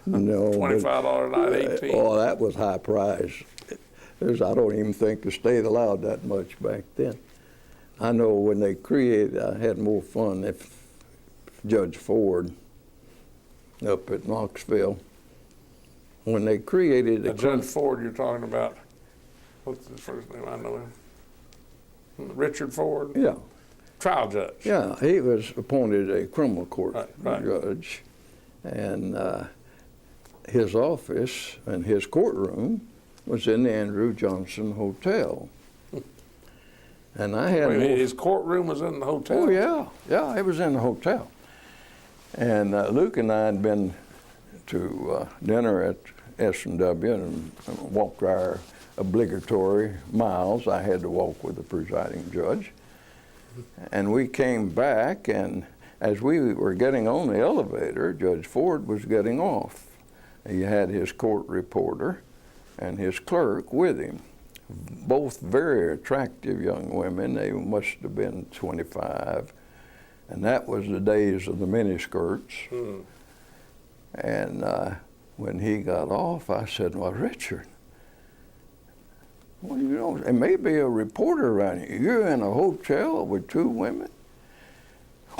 [SPEAKER 2] No.
[SPEAKER 1] $25 a night, 18.
[SPEAKER 2] Oh, that was high price. I don't even think the state allowed that much back then. I know when they created, I had more fun if Judge Ford up at Knoxville, when they created
[SPEAKER 1] Now, Judge Ford, you're talking about, what's his first name? I know him. Richard Ford?
[SPEAKER 2] Yeah.
[SPEAKER 1] Trial judge.
[SPEAKER 2] Yeah, he was appointed a criminal court
[SPEAKER 1] Right.
[SPEAKER 2] judge, and his office and his courtroom was in the Andrew Johnson Hotel. And I had
[SPEAKER 1] His courtroom was in the hotel?
[SPEAKER 2] Oh, yeah, it was in the hotel. And Luke and I had been to dinner at S&W and walked our obligatory miles. I had to walk with the presiding judge. And we came back, and as we were getting on the elevator, Judge Ford was getting off. He had his court reporter and his clerk with him. Both very attractive young women. They must have been 25. And that was the days of the miniskirts. And when he got off, I said, well, Richard, well, you know, there may be a reporter around here. You're in a hotel with 2 women?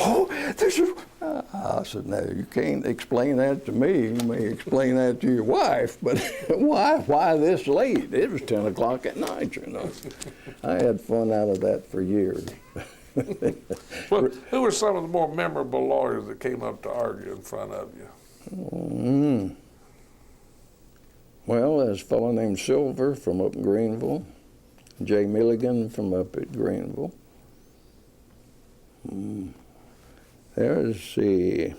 [SPEAKER 2] Oh, this is, I said, no, you can't explain that to me. You may explain that to your wife, but why this late? It was 10 o'clock at night, you know. I had fun out of that for years.
[SPEAKER 1] Well, who were some of the more memorable lawyers that came up to argue in front of you?
[SPEAKER 2] Well, there's a fellow named Silver from up in Greenville, Jay Milligan from up at Greenville. There's who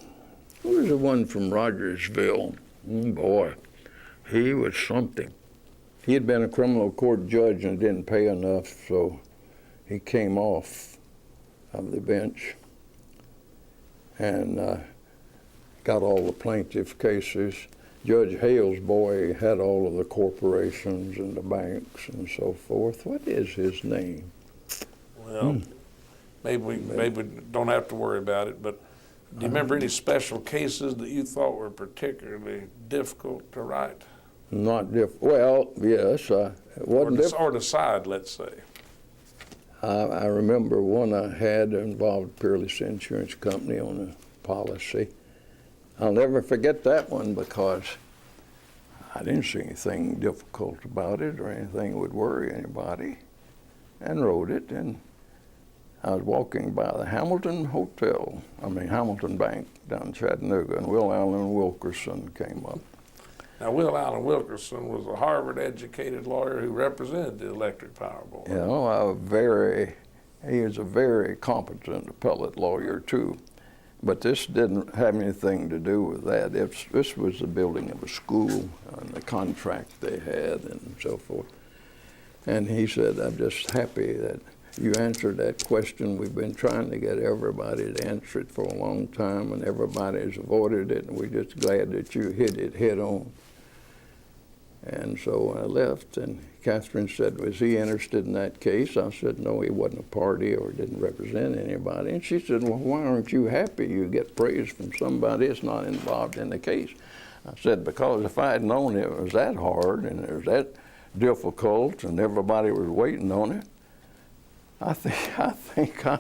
[SPEAKER 2] was the one from Rogersville? Boy, he was something. He had been a criminal court judge and didn't pay enough, so he came off of the bench and got all the plaintiff cases. Judge Hale's boy had all of the corporations and the banks and so forth. What is his name?
[SPEAKER 1] Well, maybe we don't have to worry about it, but do you remember any special cases that you thought were particularly difficult to write?
[SPEAKER 2] Not well, yes. It wasn't
[SPEAKER 1] or decide, let's say.
[SPEAKER 2] I remember one I had involved Peerless Insurance Company on a policy. I'll never forget that one because I didn't see anything difficult about it or anything that would worry anybody, and wrote it. And I was walking by the Hamilton Bank down in Chattanooga, and Will Allen Wilkerson came up.
[SPEAKER 1] Now, Will Allen Wilkerson was a Harvard-educated lawyer who represented the Electric Power Board.
[SPEAKER 2] You know, he was a very competent appellate lawyer too. But this didn't have anything to do with that. This was the building of a school and the contract they had and so forth. And he said, I'm just happy that you answered that question. We've been trying to get everybody to answer it for a long time, and everybody's avoided it, and we're just glad that you hit it head on. And so I left, and Catherine said, was he interested in that case? I said, no, he wasn't a party or didn't represent anybody. And she said, well, why aren't you happy you get praise from somebody that's not involved in the case? I said, because if I had known it was that hard and it was that difficult and everybody was waiting on it, I think I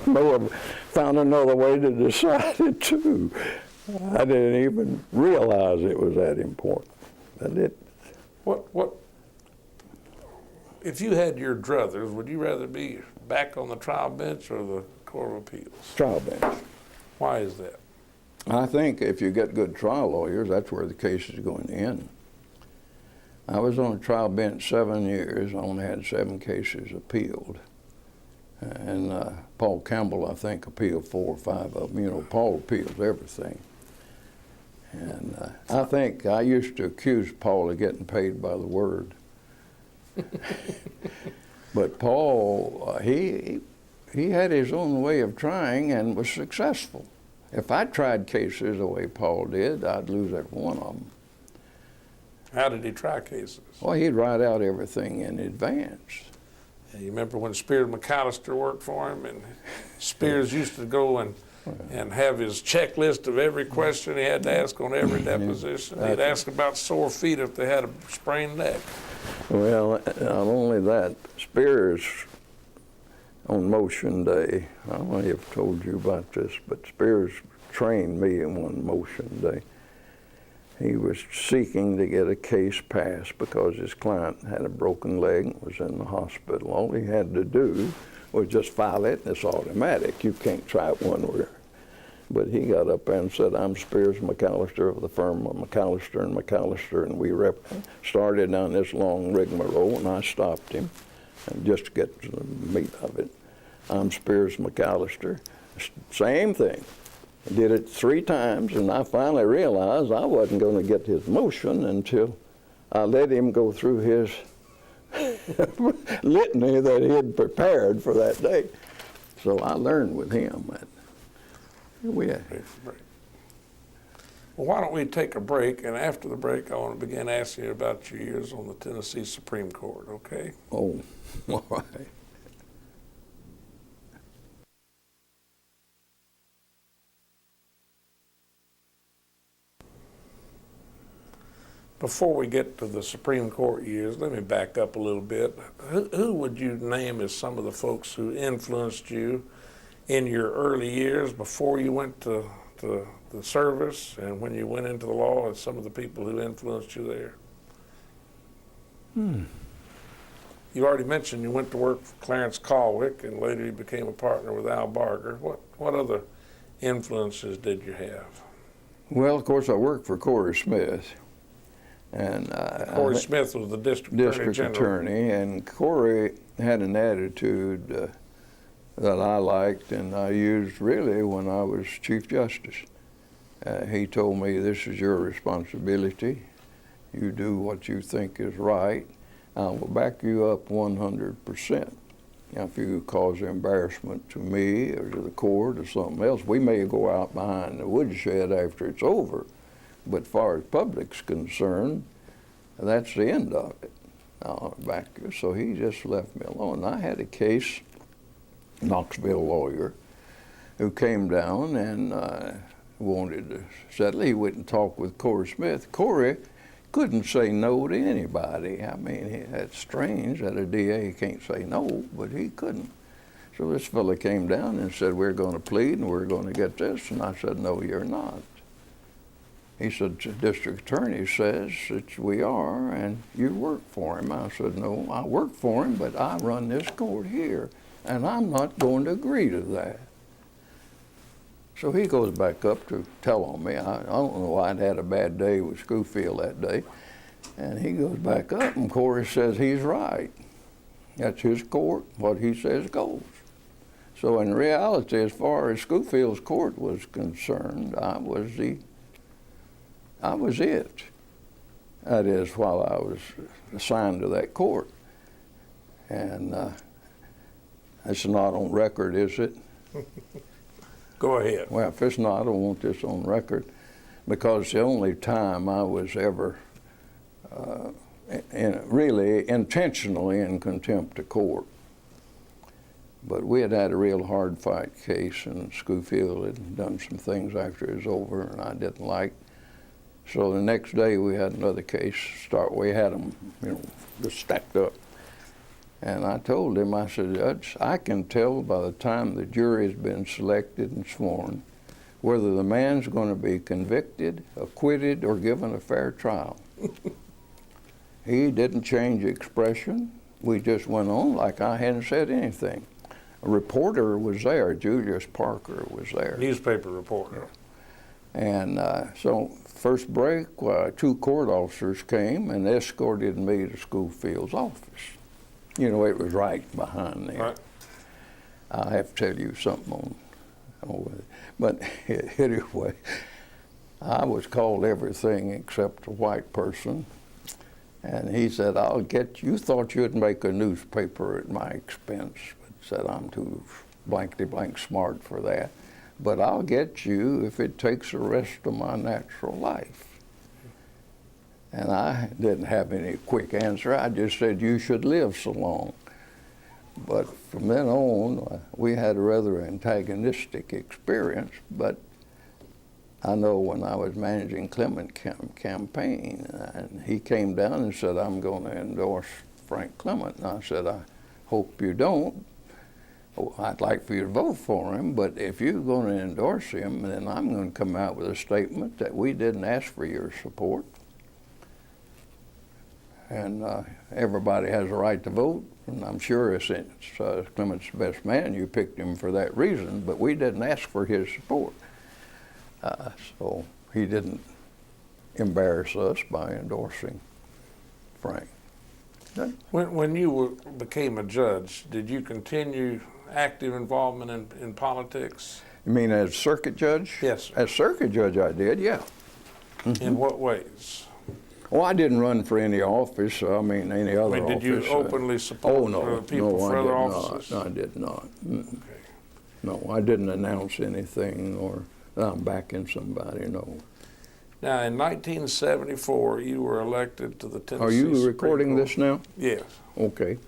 [SPEAKER 2] know I've found another way to decide it too. I didn't even realize it was that important.
[SPEAKER 1] What if you had your druthers, would you rather be back on the trial bench or the Court of Appeals?
[SPEAKER 2] Trial bench.
[SPEAKER 1] Why is that?
[SPEAKER 2] I think if you get good trial lawyers, that's where the case is going to end. I was on a trial bench 7 years. I only had 7 cases appealed. And Paul Campbell, I think, appealed 4 or 5 of them. You know, Paul appeals everything. And I think I used to accuse Paul of getting paid by the word. But Paul, he had his own way of trying and was successful. If I tried cases the way Paul did, I'd lose every one of them.
[SPEAKER 1] How did he try cases?
[SPEAKER 2] Well, he'd write out everything in advance.
[SPEAKER 1] Yeah, you remember when Spears McAllister worked for him, and Spears used to go and have his checklist of every question he had to ask on every deposition. He'd ask about sore feet if they had a sprained neck.
[SPEAKER 2] Well, not only that, Spears on motion day, I don't know if I've told you about this, but Spears trained me in one motion day. He was seeking to get a case passed because his client had a broken leg and was in the hospital. All he had to do was just file it, and it's automatic. You can't try it one way. But he got up there and said, "I'm Spears McAllister of the firm of McAllister and McAllister," and we started down this long rigmarole, and I stopped him, and just to get to the meat of it. "I'm Spears McAllister." Same thing. I did it 3 times, and I finally realized I wasn't going to get his motion until I let him go through his litany that he had prepared for that day. So I learned with him that
[SPEAKER 1] Well, why don't we take a break, and after the break, I want to begin asking you about your years on the Tennessee Supreme Court, okay?
[SPEAKER 2] Oh, all right.
[SPEAKER 1] Before we get to the Supreme Court years, let me back up a little bit. Who would you name as some of the folks who influenced you in your early years before you went to the service and when you went into the law, and some of the people who influenced you there? You already mentioned you went to work for Clarence Calwick, and later you became a partner with Al Barger. What other influences did you have?
[SPEAKER 2] Well, of course, I worked for Corey Smith. And
[SPEAKER 1] Corey Smith was the district
[SPEAKER 2] attorney, and Corey had an attitude that I liked, and I used really when I was Chief Justice. He told me, "This is your responsibility. You do what you think is right. I will back you up 100%. If you cause embarrassment to me or to the court or something else, we may go out behind the woodshed after it's over. But as far as public's concerned, that's the end of it. I'll back you." So he just left me alone. I had a case, Knoxville lawyer, who came down and wanted to settle. He wouldn't talk with Corey Smith. Corey couldn't say no to anybody. I mean, that's strange that a DA can't say no, but he couldn't. So this fellow came down and said, "We're going to plead and we're going to get this." And I said, "No, you're not." He said, "The district attorney says that we are, and you work for him." I said, "No, I work for him, but I run this court here, and I'm not going to agree to that." So he goes back up to tell on me. I don't know, I'd had a bad day with Schofield that day. And he goes back up, and Corey says he's right. That's his court. What he says goes. So in reality, as far as Schofield's court was concerned, I was it. That is, while I was assigned to that court. And it's not on record, is it?
[SPEAKER 1] Go ahead.
[SPEAKER 2] Well, if it's not, I don't want this on record, because the only time I was ever really intentionally in contempt of court. But we had a real hard fight case, and Schofield had done some things after it was over, and I didn't like. So the next day we had another case start. We had them, just stacked up. And I told him, I said, "Judge, I can tell by the time the jury has been selected and sworn whether the man's going to be convicted, acquitted, or given a fair trial." He didn't change expression. We just went on like I hadn't said anything. A reporter was there. Julius Parker was there.
[SPEAKER 1] Newspaper reporter.
[SPEAKER 2] And so first break, 2 court officers came and escorted me to Schofield's office. It was right behind there.
[SPEAKER 1] Right.
[SPEAKER 2] I have to tell you something on but anyway, I was called everything except a white person. And he said, "I'll get you. Thought you'd make a newspaper at my expense," but said, "I'm too blankety blank smart for that. But I'll get you if it takes the rest of my natural life." And I didn't have any quick answer. I just said, "You should live so long." But from then on, we had a rather antagonistic experience. But I know when I was managing Clement campaign, and he came down and said, "I'm going to endorse Frank Clement." And I said, "I hope you don't. I'd like for you to vote for him, but if you're going to endorse him, then I'm going to come out with a statement that we didn't ask for your support. And everybody has a right to vote, and I'm sure since Clement's the best man, you picked him for that reason, but we didn't ask for his support." So he didn't embarrass us by endorsing Frank.
[SPEAKER 1] When you became a judge, did you continue active involvement in politics?
[SPEAKER 2] You mean as circuit judge?
[SPEAKER 1] Yes, sir.
[SPEAKER 2] As circuit judge, I did, yeah.
[SPEAKER 1] In what ways?
[SPEAKER 2] Well, I didn't run for any office. I mean, any other office.
[SPEAKER 1] Did you openly support
[SPEAKER 2] Oh, no.
[SPEAKER 1] people
[SPEAKER 2] No,
[SPEAKER 1] for
[SPEAKER 2] I
[SPEAKER 1] other
[SPEAKER 2] did
[SPEAKER 1] offices?
[SPEAKER 2] not. I did not.
[SPEAKER 1] Okay.
[SPEAKER 2] No, I didn't announce anything or that I'm backing somebody, no.
[SPEAKER 1] Now, in 1974, you were elected to the Tennessee
[SPEAKER 2] Are you
[SPEAKER 1] Supreme
[SPEAKER 2] recording
[SPEAKER 1] Court.
[SPEAKER 2] this now?
[SPEAKER 1] Yes.
[SPEAKER 2] Okay.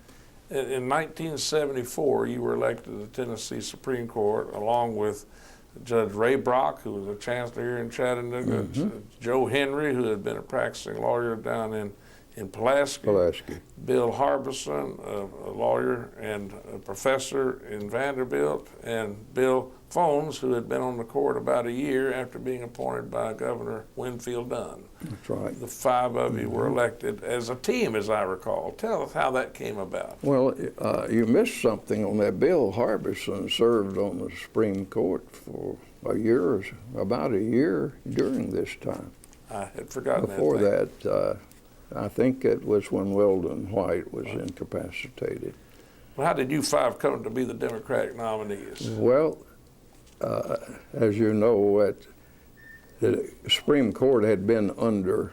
[SPEAKER 1] In 1974, you were elected to the Tennessee Supreme Court along with Judge Ray Brock, who was a chancellor here in Chattanooga, Joe Henry, who had been a practicing lawyer down in Pulaski, Bill Harbison, a lawyer and a professor in Vanderbilt, and Bill Phones, who had been on the court about a year after being appointed by Governor Winfield Dunn.
[SPEAKER 2] That's right.
[SPEAKER 1] The five of you were elected as a team, as I recall. Tell us how that came about.
[SPEAKER 2] Well, you missed something on that. Bill Harbison served on the Supreme Court for about a year during this time.
[SPEAKER 1] I had forgotten
[SPEAKER 2] Before
[SPEAKER 1] that.
[SPEAKER 2] that, I think it was when Weldon White was incapacitated.
[SPEAKER 1] Well, how did you five come to be the Democratic nominees?
[SPEAKER 2] Well, as you know, the Supreme Court had been under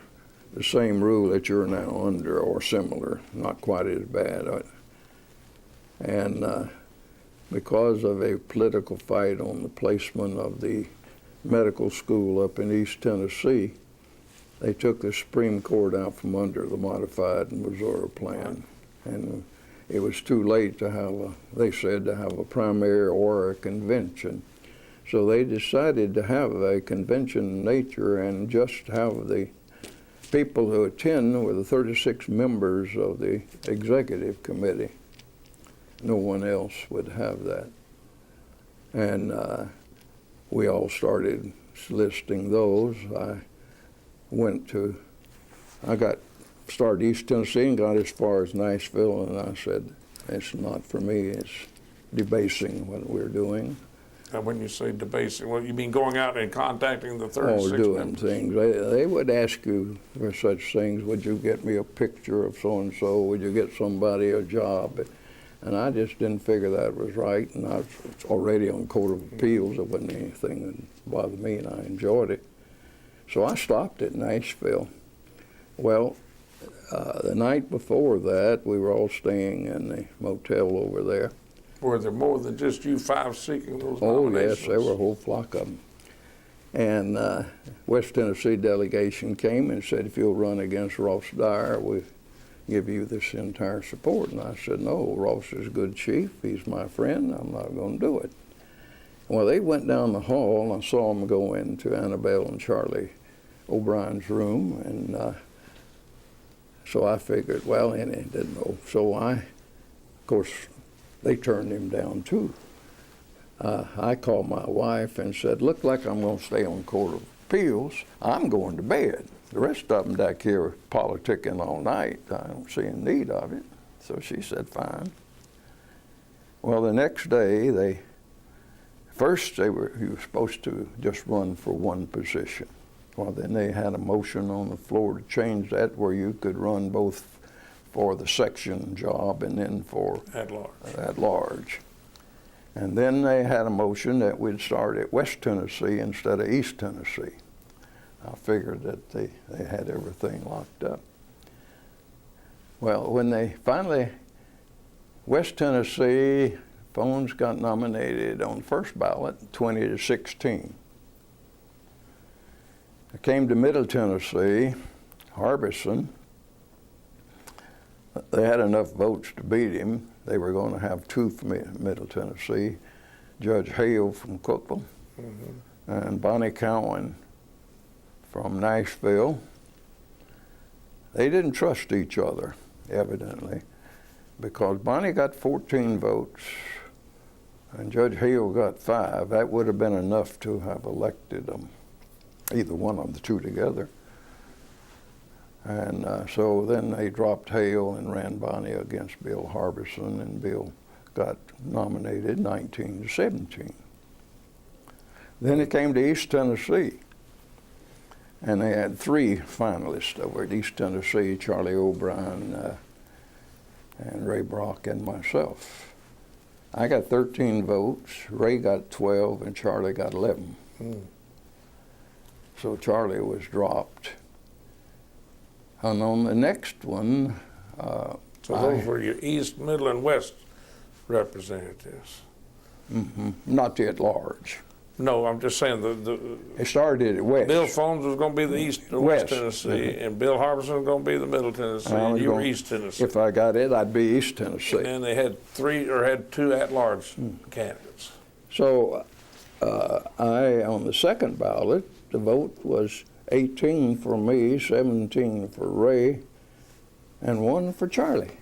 [SPEAKER 2] the same rule that you're now under, or similar, not quite as bad. And because of a political fight on the placement of the medical school up in East Tennessee, they took the Supreme Court out from under the modified Missouri plan. And it was too late to have they said, to have a primary or a convention. So they decided to have a convention in nature and just have the people who attend were the 36 members of the executive committee. No one else would have that. And we all started listing those. I started East Tennessee and got as far as Nashville, and I said, it's not for me, it's debasing what we're doing.
[SPEAKER 1] When you say debasing, well, you mean going out and contacting the 36
[SPEAKER 2] doing
[SPEAKER 1] members?
[SPEAKER 2] things. They would ask you for such things. Would you get me a picture of so-and-so? Would you get somebody a job? And I just didn't figure that was right. And I was already on Court of Appeals. It wasn't anything that bothered me, and I enjoyed it. So I stopped at Nashville. Well, the night before that, we were all staying in the motel over there.
[SPEAKER 1] Were there more than just you five seeking those
[SPEAKER 2] Oh,
[SPEAKER 1] nominations?
[SPEAKER 2] yes, there were a whole flock of them. And West Tennessee delegation came and said, if you'll run against Ross Dyer, we'll give you this entire support. And I said, no, Ross is a good chief. He's my friend. I'm not going to do it. Well, they went down the hall, and I saw them go into Annabelle and Charlie O'Brien's room. And so I figured, well, and he didn't know. So of course, they turned him down too. I called my wife and said, look like I'm going to stay on Court of Appeals. I'm going to bed. The rest of them back here politicking all night. I don't see any need of it. So she said, fine. Well, the next day, he was supposed to just run for one position. Well, then they had a motion on the floor to change that where you could run both for the section job and then for at large. And then they had a motion that we'd start at West Tennessee instead of East Tennessee. I figured that they had everything locked up. Well, when they finally, West Tennessee, Phones got nominated on first ballot, 20-16. I came to Middle Tennessee, Harbison. They had enough votes to beat him. They were going to have two from Middle Tennessee, Judge Hale from Cookeville and Bonnie Cowan from Nashville. They didn't trust each other, evidently, because Bonnie got 14 votes and Judge Hale got 5. That would have been enough to have elected them, either one of the two together. And so then they dropped Hale and ran Bonnie against Bill Harbison, and Bill got nominated 19-17. Then it came to East Tennessee, and they had 3 finalists over at East Tennessee: Charlie O'Brien, and Ray Brock, and myself. I got 13 votes, Ray got 12, and Charlie got 11. So Charlie was dropped. And on the next one,
[SPEAKER 1] So those were your East, Middle, and West representatives.
[SPEAKER 2] not the at large.
[SPEAKER 1] No, I'm just saying
[SPEAKER 2] It started at West.
[SPEAKER 1] Bill Fones was going to be the East or West
[SPEAKER 2] West.
[SPEAKER 1] Tennessee, and Bill Harbison was going to be the Middle Tennessee,
[SPEAKER 2] I
[SPEAKER 1] and
[SPEAKER 2] was
[SPEAKER 1] you were
[SPEAKER 2] gonna-
[SPEAKER 1] East Tennessee.
[SPEAKER 2] If I got it, I'd be East Tennessee.
[SPEAKER 1] And they had 2 at-large candidates.
[SPEAKER 2] So on the second ballot, the vote was 18 for me, 17 for Ray, and 1 for Charlie.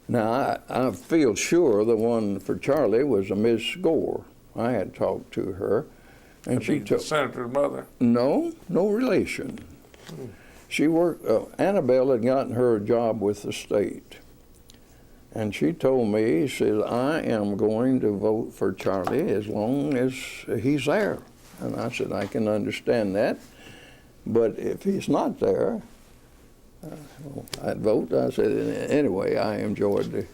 [SPEAKER 2] Now, I feel sure the one for Charlie was a Miss Gore. I had talked to her, and she
[SPEAKER 1] The
[SPEAKER 2] took,
[SPEAKER 1] senator's mother.
[SPEAKER 2] no relation. She worked, Annabelle had gotten her a job with the state. And she told me, she said, I am going to vote for Charlie as long as he's there. And I said, I can understand that. But if he's not there, I'd vote. I said, anyway, I enjoyed the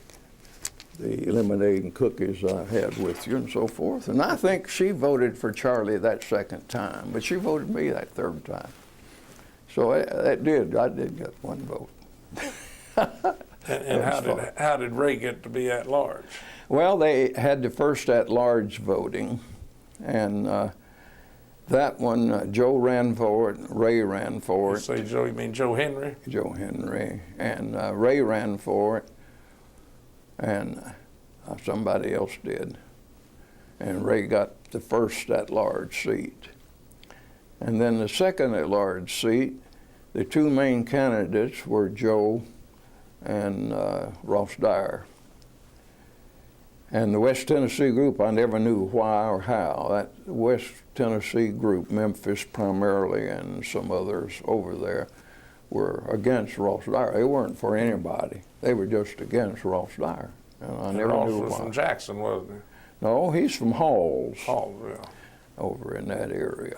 [SPEAKER 2] lemonade and cookies I had with you and so forth. And I think she voted for Charlie that second time, but she voted me that third time. So I did get 1 vote.
[SPEAKER 1] And how did Ray get to be at-large?
[SPEAKER 2] Well, they had the first at-large voting, and that one, Joe ran for it, Ray ran for
[SPEAKER 1] You
[SPEAKER 2] it,
[SPEAKER 1] say Joe, you mean Joe Henry?
[SPEAKER 2] Joe Henry, and Ray ran for it, and somebody else did. And Ray got the first at-large seat. And then the second at-large seat, the 2 main candidates were Joe and Ross Dyer. And the West Tennessee group, I never knew why or how. That West Tennessee group, Memphis primarily and some others over there, were against Ross Dyer. They weren't for anybody. They were just against Ross Dyer. And I never
[SPEAKER 1] Ross
[SPEAKER 2] knew
[SPEAKER 1] was
[SPEAKER 2] why.
[SPEAKER 1] from Jackson, wasn't he?
[SPEAKER 2] No, he's from Halls,
[SPEAKER 1] Hallsville.
[SPEAKER 2] over in that area.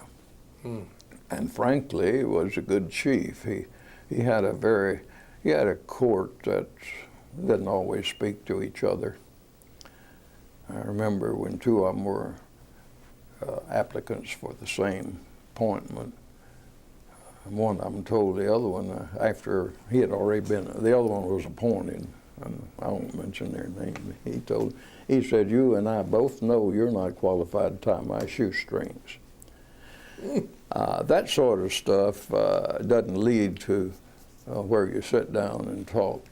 [SPEAKER 2] And frankly, he was a good chief. He had a court that didn't always speak to each other. I remember when 2 of them were applicants for the same appointment. One of them told the other one after he had already been, the other one was appointed, and I won't mention their name. He said, you and I both know you're not qualified to tie my shoestrings. That sort of stuff doesn't lead to where you sit down and talk.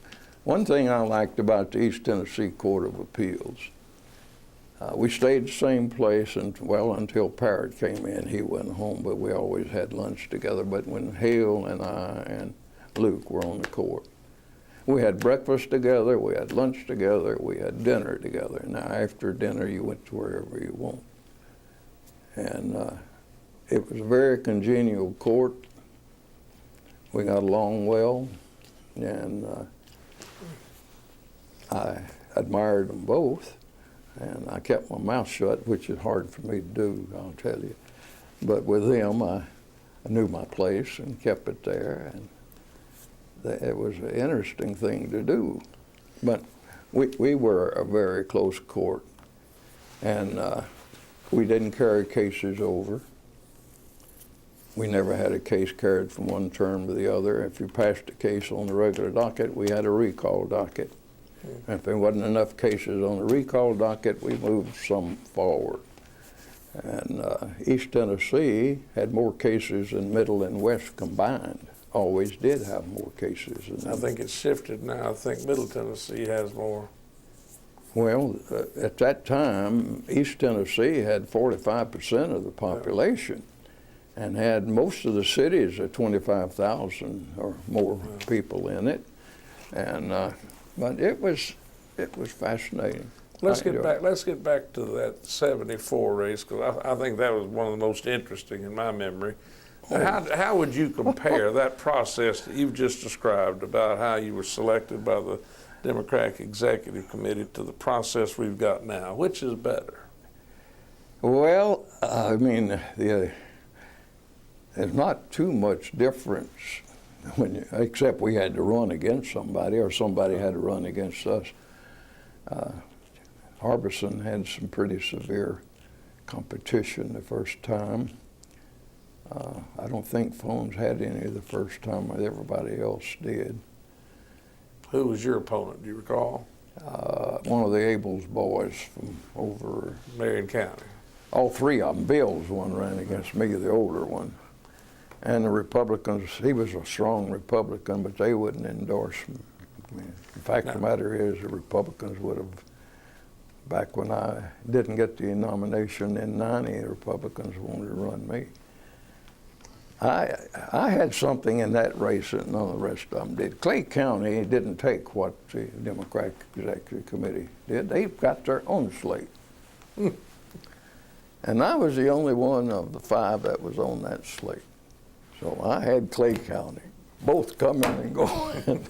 [SPEAKER 2] One thing I liked about the East Tennessee Court of Appeals, we stayed the same place until Parrott came in. He went home, but we always had lunch together. But when Hale and I and Luke were on the court, we had breakfast together, we had lunch together, we had dinner together. Now, after dinner, you went to wherever you want. And it was a very congenial court. We got along well, and I admired them both. And I kept my mouth shut, which is hard for me to do, I'll tell you. But with them, I knew my place and kept it there. And it was an interesting thing to do. But we were a very close court. And we didn't carry cases over. We never had a case carried from one term to the other. If you passed a case on the regular docket, we had a recall docket. And if there wasn't enough cases on the recall docket, we moved some forward. And East Tennessee had more cases than Middle and West combined. Always did have more cases.
[SPEAKER 1] I think it's shifted now. I think Middle Tennessee has more.
[SPEAKER 2] Well, at that time, East Tennessee had 45% of the population and had most of the cities at 25,000 or more people in it. And but it was fascinating.
[SPEAKER 1] Let's get back to that '74 race, because I think that was one of the most interesting in my memory. How would you compare that process that you've just described about how you were selected by the Democratic Executive Committee to the process we've got now? Which is better?
[SPEAKER 2] Well, I mean, there's not too much difference except we had to run against somebody or somebody had to run against us. Harbison had some pretty severe competition the first time. I don't think Phones had any the first time, but everybody else did.
[SPEAKER 1] Who was your opponent, do you recall?
[SPEAKER 2] One of the Abels boys from over
[SPEAKER 1] Marion County.
[SPEAKER 2] all three of them. Bill's one ran against me, the older one. And the Republicans, he was a strong Republican, but they wouldn't endorse him. I mean, the fact of the matter is the Republicans would have, back when I didn't get the nomination in '90, the Republicans wanted to run me. I had something in that race that none of the rest of them did. Clay County didn't take what the Democratic Executive Committee did. They got their own slate. And I was the only one of the 5 that was on that slate. So I had Clay County, both coming and going.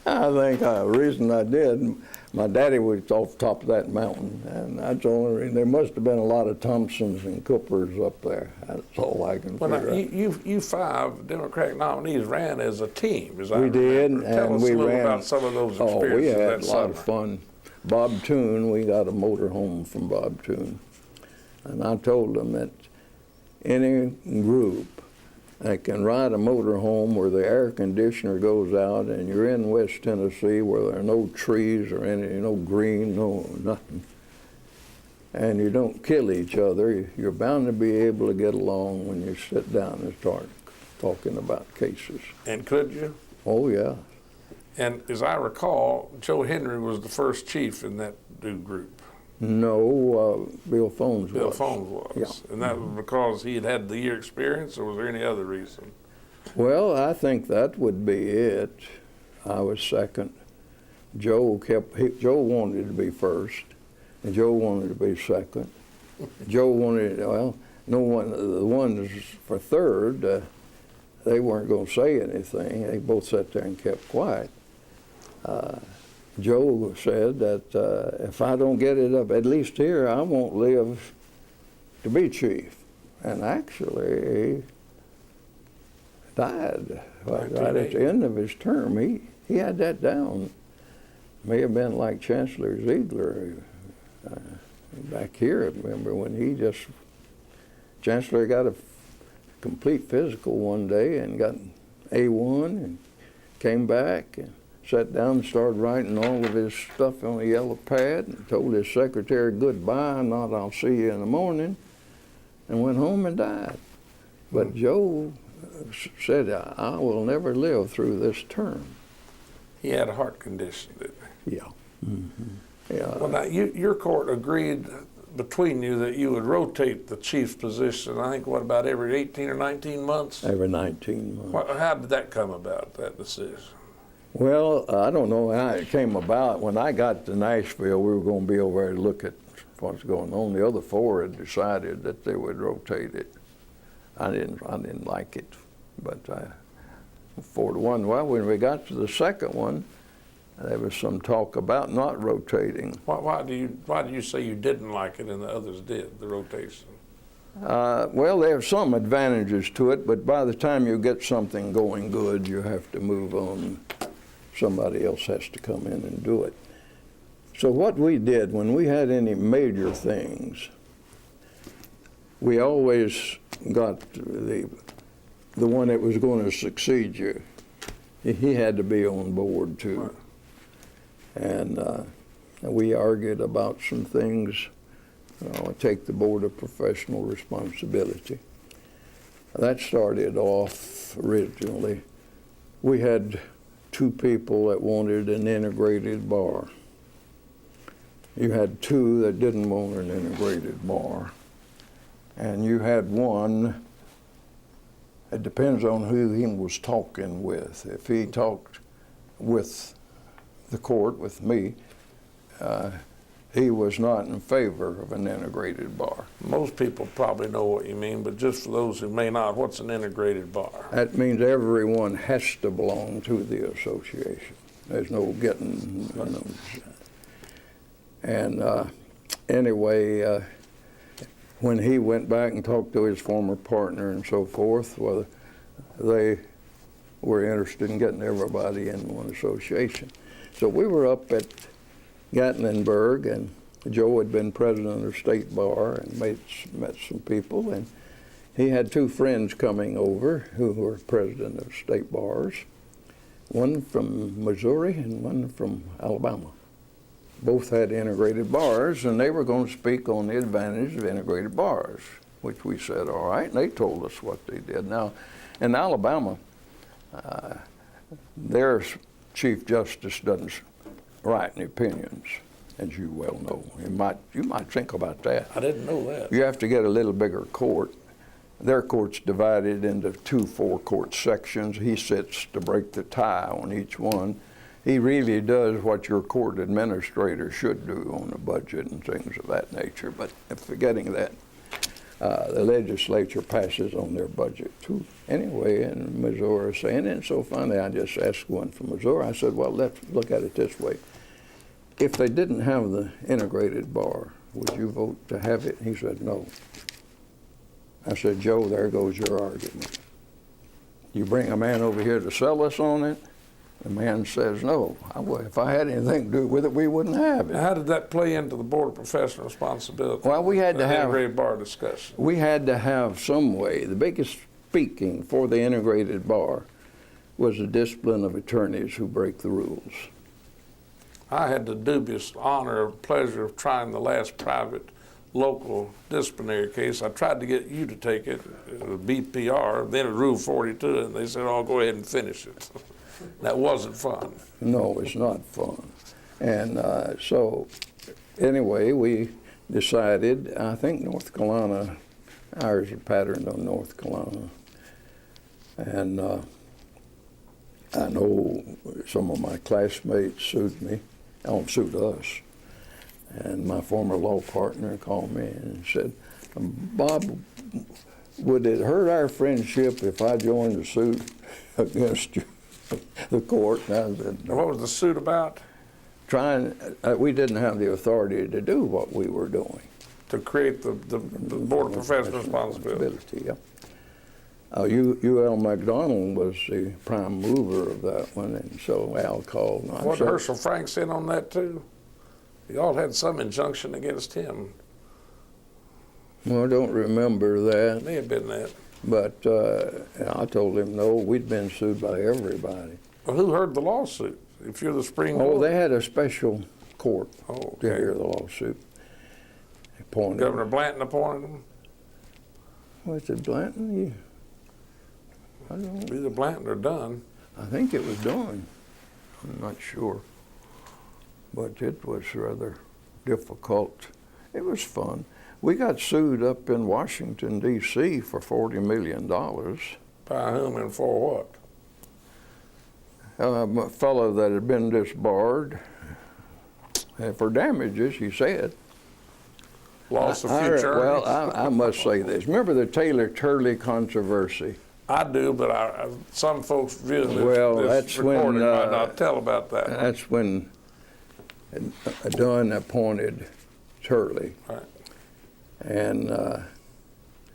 [SPEAKER 2] I think the reason I did, my daddy was off the top of that mountain, and that's the only reason. There must have been a lot of Thompsons and Coopers up there. That's all I can figure out.
[SPEAKER 1] You 5 Democratic nominees ran as a team, as I
[SPEAKER 2] We did,
[SPEAKER 1] remember. Tell
[SPEAKER 2] and
[SPEAKER 1] us
[SPEAKER 2] we
[SPEAKER 1] a little
[SPEAKER 2] ran.
[SPEAKER 1] about some of those
[SPEAKER 2] Oh,
[SPEAKER 1] experiences
[SPEAKER 2] we had
[SPEAKER 1] that
[SPEAKER 2] a lot of
[SPEAKER 1] summer.
[SPEAKER 2] fun. Bob Toon, we got a motor home from Bob Toon, and I told them that any group that can ride a motor home where the air conditioner goes out and you're in West Tennessee where there are no trees or no green, no nothing, and you don't kill each other, you're bound to be able to get along when you sit down and start talking about cases.
[SPEAKER 1] And could you?
[SPEAKER 2] Oh, yeah.
[SPEAKER 1] And as I recall, Joe Henry was the first chief in that new group.
[SPEAKER 2] No, Bill Phones was.
[SPEAKER 1] Bill Phones was.
[SPEAKER 2] Yeah.
[SPEAKER 1] And that was because he had had the year experience, or was there any other reason?
[SPEAKER 2] Well, I think that would be it. I was second. Joe wanted to be first, and Joe wanted to be second. Joe wanted, well, the ones for third, they weren't going to say anything. They both sat there and kept quiet. Joe said that if I don't get it up, at least here, I won't live to be chief. And actually, he died right at the end of his term. He had that down. May have been like Chancellor Ziegler back here. I remember when Chancellor got a complete physical one day and got A1 and came back and sat down and started writing all of his stuff on a yellow pad and told his secretary goodbye, not I'll see you in the morning, and went home and died. But Joe said, I will never live through this term.
[SPEAKER 1] He had a heart condition, didn't he?
[SPEAKER 2] Yeah. Mm-hmm. Yeah.
[SPEAKER 1] Well, now, your court agreed between you that you would rotate the chief's position, I think, what, about every 18 or 19 months?
[SPEAKER 2] Every 19 months.
[SPEAKER 1] How did that come about, that decision?
[SPEAKER 2] Well, I don't know how it came about. When I got to Nashville, we were going to be over there to look at what's going on. The other 4 had decided that they would rotate it. I didn't like it, but 4-1. Well, when we got to the second one, there was some talk about not rotating.
[SPEAKER 1] Why do you say you didn't like it and the others did, the rotation?
[SPEAKER 2] Well, there's some advantages to it, but by the time you get something going good, you have to move on. Somebody else has to come in and do it. So what we did when we had any major things, we always got the one that was going to succeed you. He had to be on board too. Right. And we argued about some things. Take the board of professional responsibility. That started off originally. We had 2 people that wanted an integrated bar. You had 2 that didn't want an integrated bar. And you had one, it depends on who he was talking with. If he talked with the court, with me, he was not in favor of an integrated bar.
[SPEAKER 1] Most people probably know what you mean, but just for those who may not, what's an integrated bar?
[SPEAKER 2] That means everyone has to belong to the association. There's no getting, And anyway, when he went back and talked to his former partner and so forth, well, they were interested in getting everybody in one association. So we were up at Gatlinburg, and Joe had been president of the state bar and met some people, and he had two friends coming over who were president of state bars, one from Missouri and one from Alabama. Both had integrated bars, and they were going to speak on the advantage of integrated bars, which we said, all right, and they told us what they did. Now, in Alabama, their Chief Justice doesn't write any opinions, as you well know. You might think about that.
[SPEAKER 1] I didn't know that.
[SPEAKER 2] You have to get a little bigger court. Their court's divided into two 4-court sections. He sits to break the tie on each one. He really does what your court administrator should do on the budget and things of that nature. But forgetting that, the legislature passes on their budget too. Anyway, in Missouri, saying, and so finally I just asked one from Missouri, I said, well, let's look at it this way. If they didn't have the integrated bar, would you vote to have it? He said, no. I said, Joe, there goes your argument. You bring a man over here to sell us on it? The man says, no. If I had anything to do with it, we wouldn't have it.
[SPEAKER 1] How did that play into the Board of Professional Responsibility?
[SPEAKER 2] Well, we had to have
[SPEAKER 1] integrated bar discussion.
[SPEAKER 2] We had to have some way. The biggest speaking for the integrated bar was the discipline of attorneys who break the rules.
[SPEAKER 1] I had the dubious honor or pleasure of trying the last private local disciplinary case. I tried to get you to take it, BPR, then it Rule 42, and they said, oh, go ahead and finish it. That wasn't fun.
[SPEAKER 2] No, it's not fun. And so anyway, we decided, I think North Carolina, ours is patterned on North Carolina. And I know some of my classmates sued me, sued us. And my former law partner called me and said, Bob, would it hurt our friendship if I joined the suit against you? The court. And I said, no.
[SPEAKER 1] What was the suit about?
[SPEAKER 2] We didn't have the authority to do what we were doing.
[SPEAKER 1] To create the Board of Professional Responsibility.
[SPEAKER 2] Yeah. U.L. McDonald was the prime mover of that one, and so Al called.
[SPEAKER 1] What did Herschel Franks in on that too? Y'all had some injunction against him.
[SPEAKER 2] Well, I don't remember that.
[SPEAKER 1] It may have been that.
[SPEAKER 2] But I told him, no, we'd been sued by everybody.
[SPEAKER 1] Well, who heard the lawsuit? If you're the Supreme Court?
[SPEAKER 2] Oh, they had a special court
[SPEAKER 1] to
[SPEAKER 2] hear the lawsuit.
[SPEAKER 1] Governor Blanton appointed them?
[SPEAKER 2] Was it Blanton? I don't know.
[SPEAKER 1] Either Blanton or Dunn.
[SPEAKER 2] I think it was Dunn. I'm not sure. But it was rather difficult. It was fun. We got sued up in Washington, D.C. for $40 million.
[SPEAKER 1] By whom and for what?
[SPEAKER 2] A fellow that had been disbarred for damages, he said.
[SPEAKER 1] Loss of future
[SPEAKER 2] earnings? Well, I must say this. Remember the Taylor-Turley controversy?
[SPEAKER 1] I do, but some folks viewing this
[SPEAKER 2] that's
[SPEAKER 1] recording
[SPEAKER 2] when,
[SPEAKER 1] might not tell about that.
[SPEAKER 2] That's when Dunn appointed Turley.
[SPEAKER 1] Right.
[SPEAKER 2] And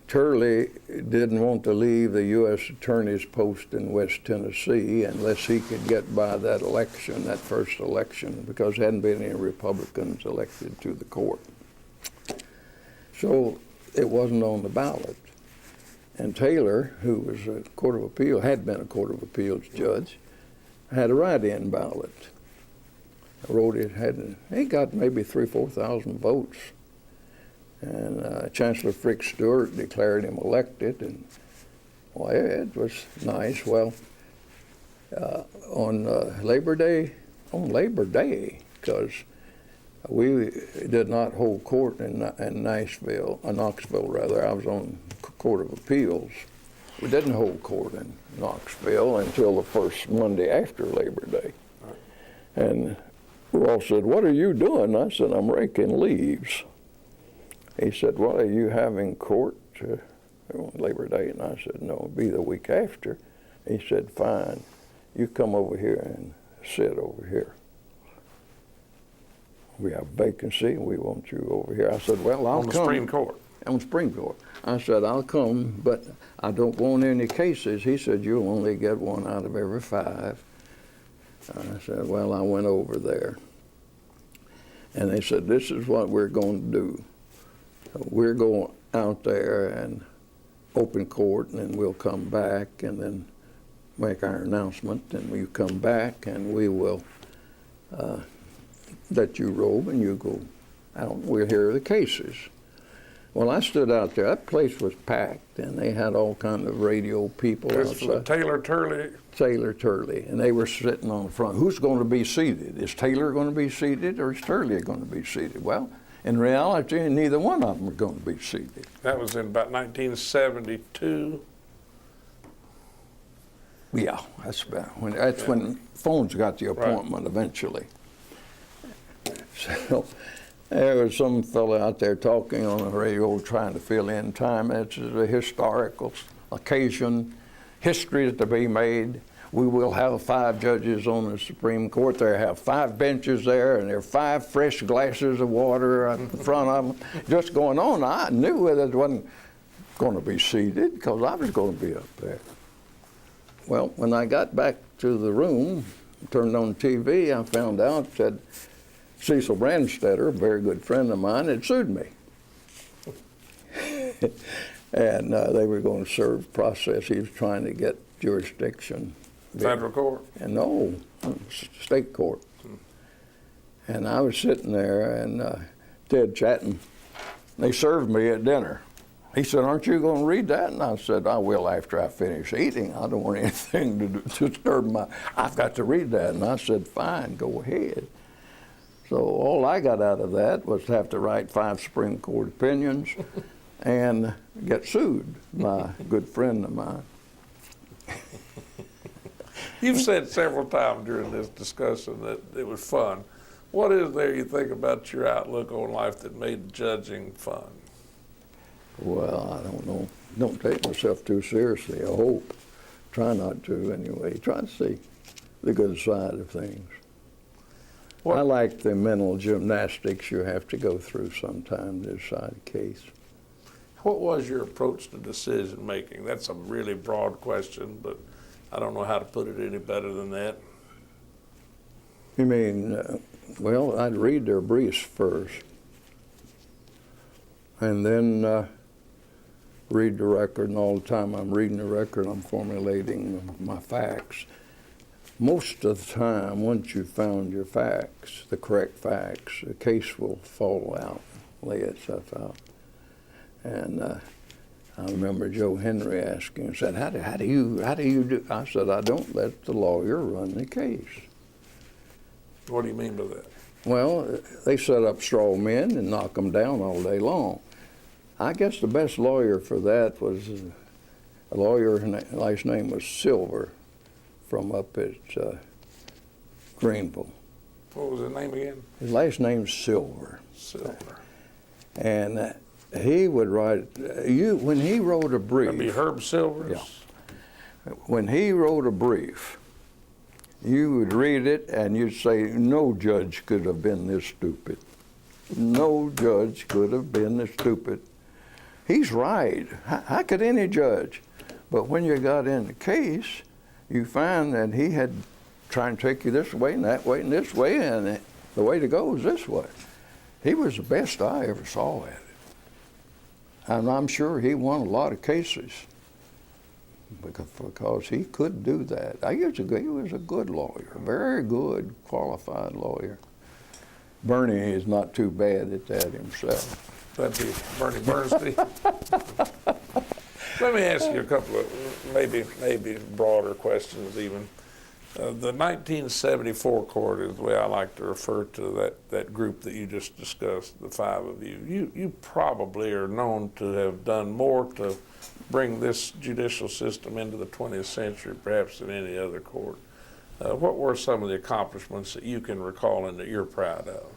[SPEAKER 2] Turley didn't want to leave the U.S. Attorney's post in West Tennessee unless he could get by that election, that first election, because there hadn't been any Republicans elected to the court. So it wasn't on the ballot. And Taylor, who was a Court of Appeal, had been a Court of Appeals judge, had a write-in ballot. Wrote it, he got maybe 3,000-4,000 votes. And Chancellor Frick Stewart declared him elected, and well, it was nice. Well, on Labor Day, because we did not hold court in Knoxville. I was on Court of Appeals. We didn't hold court in Knoxville until the first Monday after Labor Day. And Ross said, "What are you doing?" I said, "I'm raking leaves." He said, "Well, are you having court on Labor Day?" And I said, "No, it'll be the week after." He said, "Fine, you come over here and sit over here. We have vacancy, and we want you over here." I said, "Well, I'll come."
[SPEAKER 1] On the Supreme Court?
[SPEAKER 2] on Supreme Court. I said, I'll come, but I don't want any cases. He said, you'll only get one out of every 5. I said, well, I went over there. And they said, this is what we're going to do. We're going out there and open court, and then we'll come back and then make our announcement, and you come back and we will let you robe and you go out. We'll hear the cases. Well, I stood out there. That place was packed, and they had all kind of radio people outside.
[SPEAKER 1] Taylor Turley.
[SPEAKER 2] Taylor Turley, and they were sitting on the front. Who's going to be seated? Is Taylor going to be seated, or is Turley going to be seated? Well, in reality, neither one of them are going to be seated.
[SPEAKER 1] That was in about 1972.
[SPEAKER 2] Yeah, that's when phones got the appointment eventually. So there was some fellow out there talking on the radio trying to fill in time. It's a historical occasion, history to be made. We will have 5 judges on the Supreme Court. They have 5 benches there, and there are 5 fresh glasses of water in front of them. Just going on. I knew that it wasn't going to be seated because I was going to be up there. Well, when I got back to the room, turned on TV, I found out that Cecil Brandstetter, a very good friend of mine, had sued me. And they were going to serve process. He was trying to get jurisdiction.
[SPEAKER 1] Federal court?
[SPEAKER 2] And no, state court. And I was sitting there and Ted chatting. They served me at dinner. He said, aren't you going to read that? And I said, I will after I finish eating. I don't want anything to disturb my, I've got to read that. And I said, fine, go ahead. So all I got out of that was to have to write 5 Supreme Court opinions and get sued by a good friend of mine.
[SPEAKER 1] You've said several times during this discussion that it was fun. What is there you think about your outlook on life that made judging fun?
[SPEAKER 2] Well, I don't know. Don't take myself too seriously, I hope. Try not to anyway. Try to see the good side of things. I like the mental gymnastics you have to go through sometimes to decide a case.
[SPEAKER 1] What was your approach to decision making? That's a really broad question, but I don't know how to put it any better than that.
[SPEAKER 2] You mean, well, I'd read their briefs first, and then read the record, and all the time I'm reading the record, I'm formulating my facts. Most of the time, once you've found your facts, the correct facts, the case will fall out, lay itself out. And I remember Joe Henry asking, said, how do you do? I said, I don't let the lawyer run the case.
[SPEAKER 1] What do you mean by that?
[SPEAKER 2] Well, they set up straw men and knock them down all day long. I guess the best lawyer for that was a lawyer, his last name was Silver, from up at Greenville.
[SPEAKER 1] What was his name again?
[SPEAKER 2] His last name's Silver.
[SPEAKER 1] Silver.
[SPEAKER 2] And he would write, when he wrote a brief.
[SPEAKER 1] That'd be Herb Silver?
[SPEAKER 2] Yeah. When he wrote a brief, you would read it and you'd say, no judge could have been this stupid. No judge could have been this stupid. He's right. How could any judge? But when you got in the case, you find that he had tried to take you this way and that way and this way, and the way to go is this way. He was the best I ever saw at it. And I'm sure he won a lot of cases because he could do that. He was a good lawyer, a very good, qualified lawyer. Bernie is not too bad at that himself.
[SPEAKER 1] That'd be Bernie Bernstein. Let me ask you a couple of maybe broader questions even. The 1974 court is the way I like to refer to that group that you just discussed, the 5 of you. You probably are known to have done more to bring this judicial system into the 20th century perhaps than any other court. What were some of the accomplishments that you can recall and that you're proud of?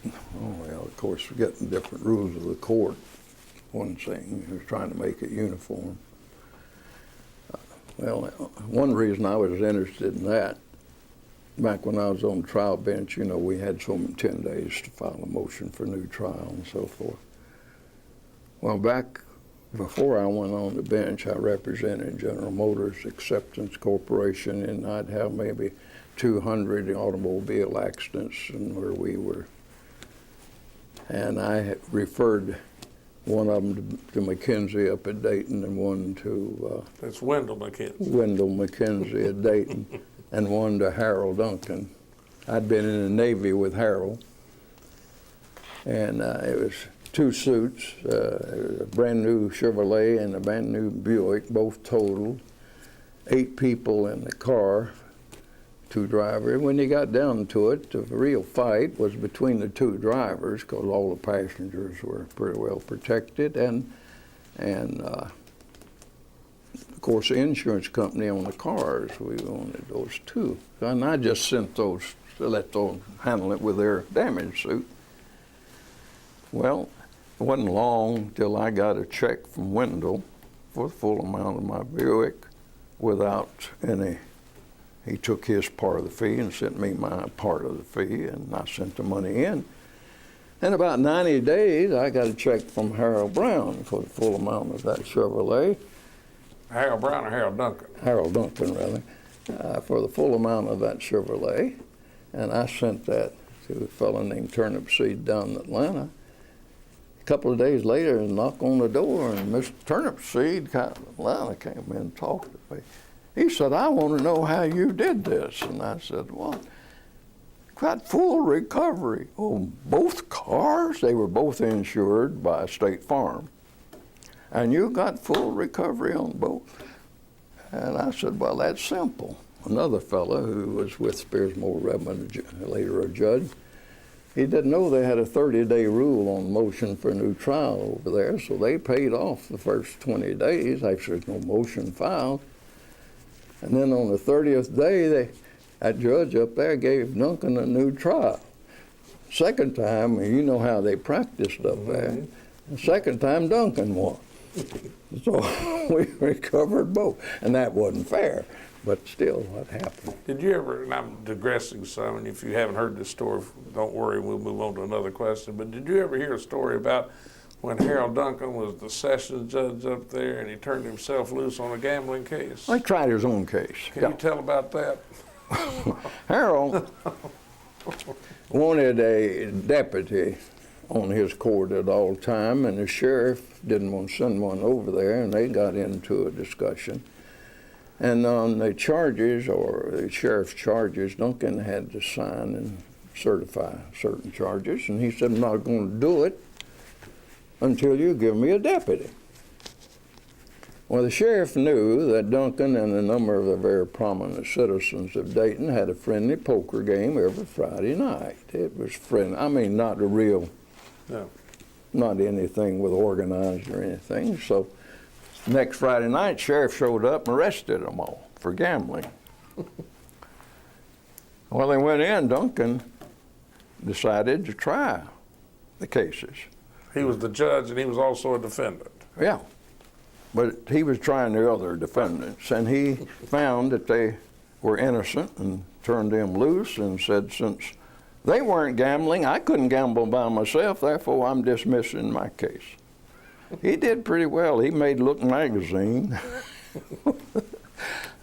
[SPEAKER 2] Oh, well, of course, getting different rules of the court, one thing. He was trying to make it uniform. Well, one reason I was interested in that, back when I was on the trial bench, you know, we had 10 days to file a motion for new trial and so forth. Well, back before I went on the bench, I represented General Motors Acceptance Corporation, and I'd have maybe 200 automobile accidents and where we were. And I had referred one of them to McKenzie up at Dayton, and one to
[SPEAKER 1] That's Wendell McKenzie.
[SPEAKER 2] Wendell McKenzie at Dayton, and one to Harold Duncan. I'd been in the Navy with Harold, and it was two suits, a brand new Chevrolet and a brand new Buick, both totaled. 8 people in the car, 2 drivers. When you got down to it, the real fight was between the 2 drivers, because all the passengers were pretty well protected, and of course the insurance company on the cars, we wanted those too. And I just sent those, let those handle it with their damage suit. Well, it wasn't long till I got a check from Wendell for the full amount of my Buick without any. He took his part of the fee and sent me my part of the fee, and I sent the money in. In about 90 days, I got a check from Harold Brown for the full amount of that Chevrolet.
[SPEAKER 1] Harold Brown or Harold Duncan?
[SPEAKER 2] Harold Duncan, rather, for the full amount of that Chevrolet. And I sent that to a fellow named Turnip Seed down in Atlanta. A couple of days later, a knock on the door, and Mr. Turnip Seed out of Atlanta came in and talked to me. He said, "I want to know how you did this." And I said, "Well, got full recovery on both cars. They were both insured by State Farm. And you got full recovery on both." And I said, "Well, that's simple." Another fellow who was with Spears Moore Redmond, later a judge, he didn't know they had a 30-day rule on motion for a new trial over there, so they paid off the first 20 days. Actually, there's no motion filed. And then on the 30th day, that judge up there gave Duncan a new trial. Second time, you know how they practiced up there. The second time, Duncan won. So we recovered both. And that wasn't fair, but still, what happened?
[SPEAKER 1] Did you ever, and I'm digressing some, and if you haven't heard this story, don't worry, we'll move on to another question, but did you ever hear a story about when Harold Duncan was the sessions judge up there and he turned himself loose on a gambling case?
[SPEAKER 2] He tried his own case.
[SPEAKER 1] Can you tell about that?
[SPEAKER 2] Harold wanted a deputy on his court at all time, and the sheriff didn't want to send one over there, and they got into a discussion. And on the charges, or the sheriff's charges, Duncan had to sign and certify certain charges, and he said, "I'm not going to do it until you give me a deputy." Well, the sheriff knew that Duncan and a number of the very prominent citizens of Dayton had a friendly poker game every Friday night. It was friendly. I mean, not a real, not anything with organized or anything. So next Friday night, sheriff showed up and arrested them all for gambling. Well, they went in. Duncan decided to try the cases.
[SPEAKER 1] He was the judge and he was also a defendant.
[SPEAKER 2] Yeah. But he was trying the other defendants, and he found that they were innocent and turned them loose and said, since they weren't gambling, I couldn't gamble by myself, therefore I'm dismissing my case. He did pretty well. He made Look magazine.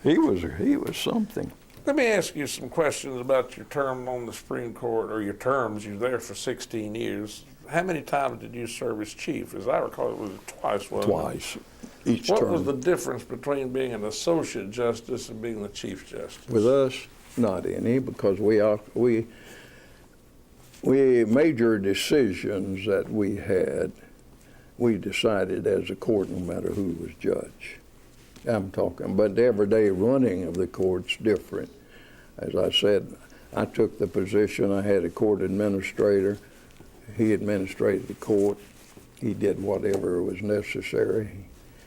[SPEAKER 2] He was something.
[SPEAKER 1] Let me ask you some questions about your term on the Supreme Court, or your terms. You were there for 16 years. How many times did you serve as chief? As I recall, it was twice, wasn't it?
[SPEAKER 2] Twice, each
[SPEAKER 1] What
[SPEAKER 2] term.
[SPEAKER 1] was the difference between being an associate justice and being the chief justice?
[SPEAKER 2] With us, not any, because we major decisions that we had, we decided as a court no matter who was judge. I'm talking, but the everyday running of the court's different. As I said, I took the position, I had a court administrator. He administrated the court. He did whatever was necessary.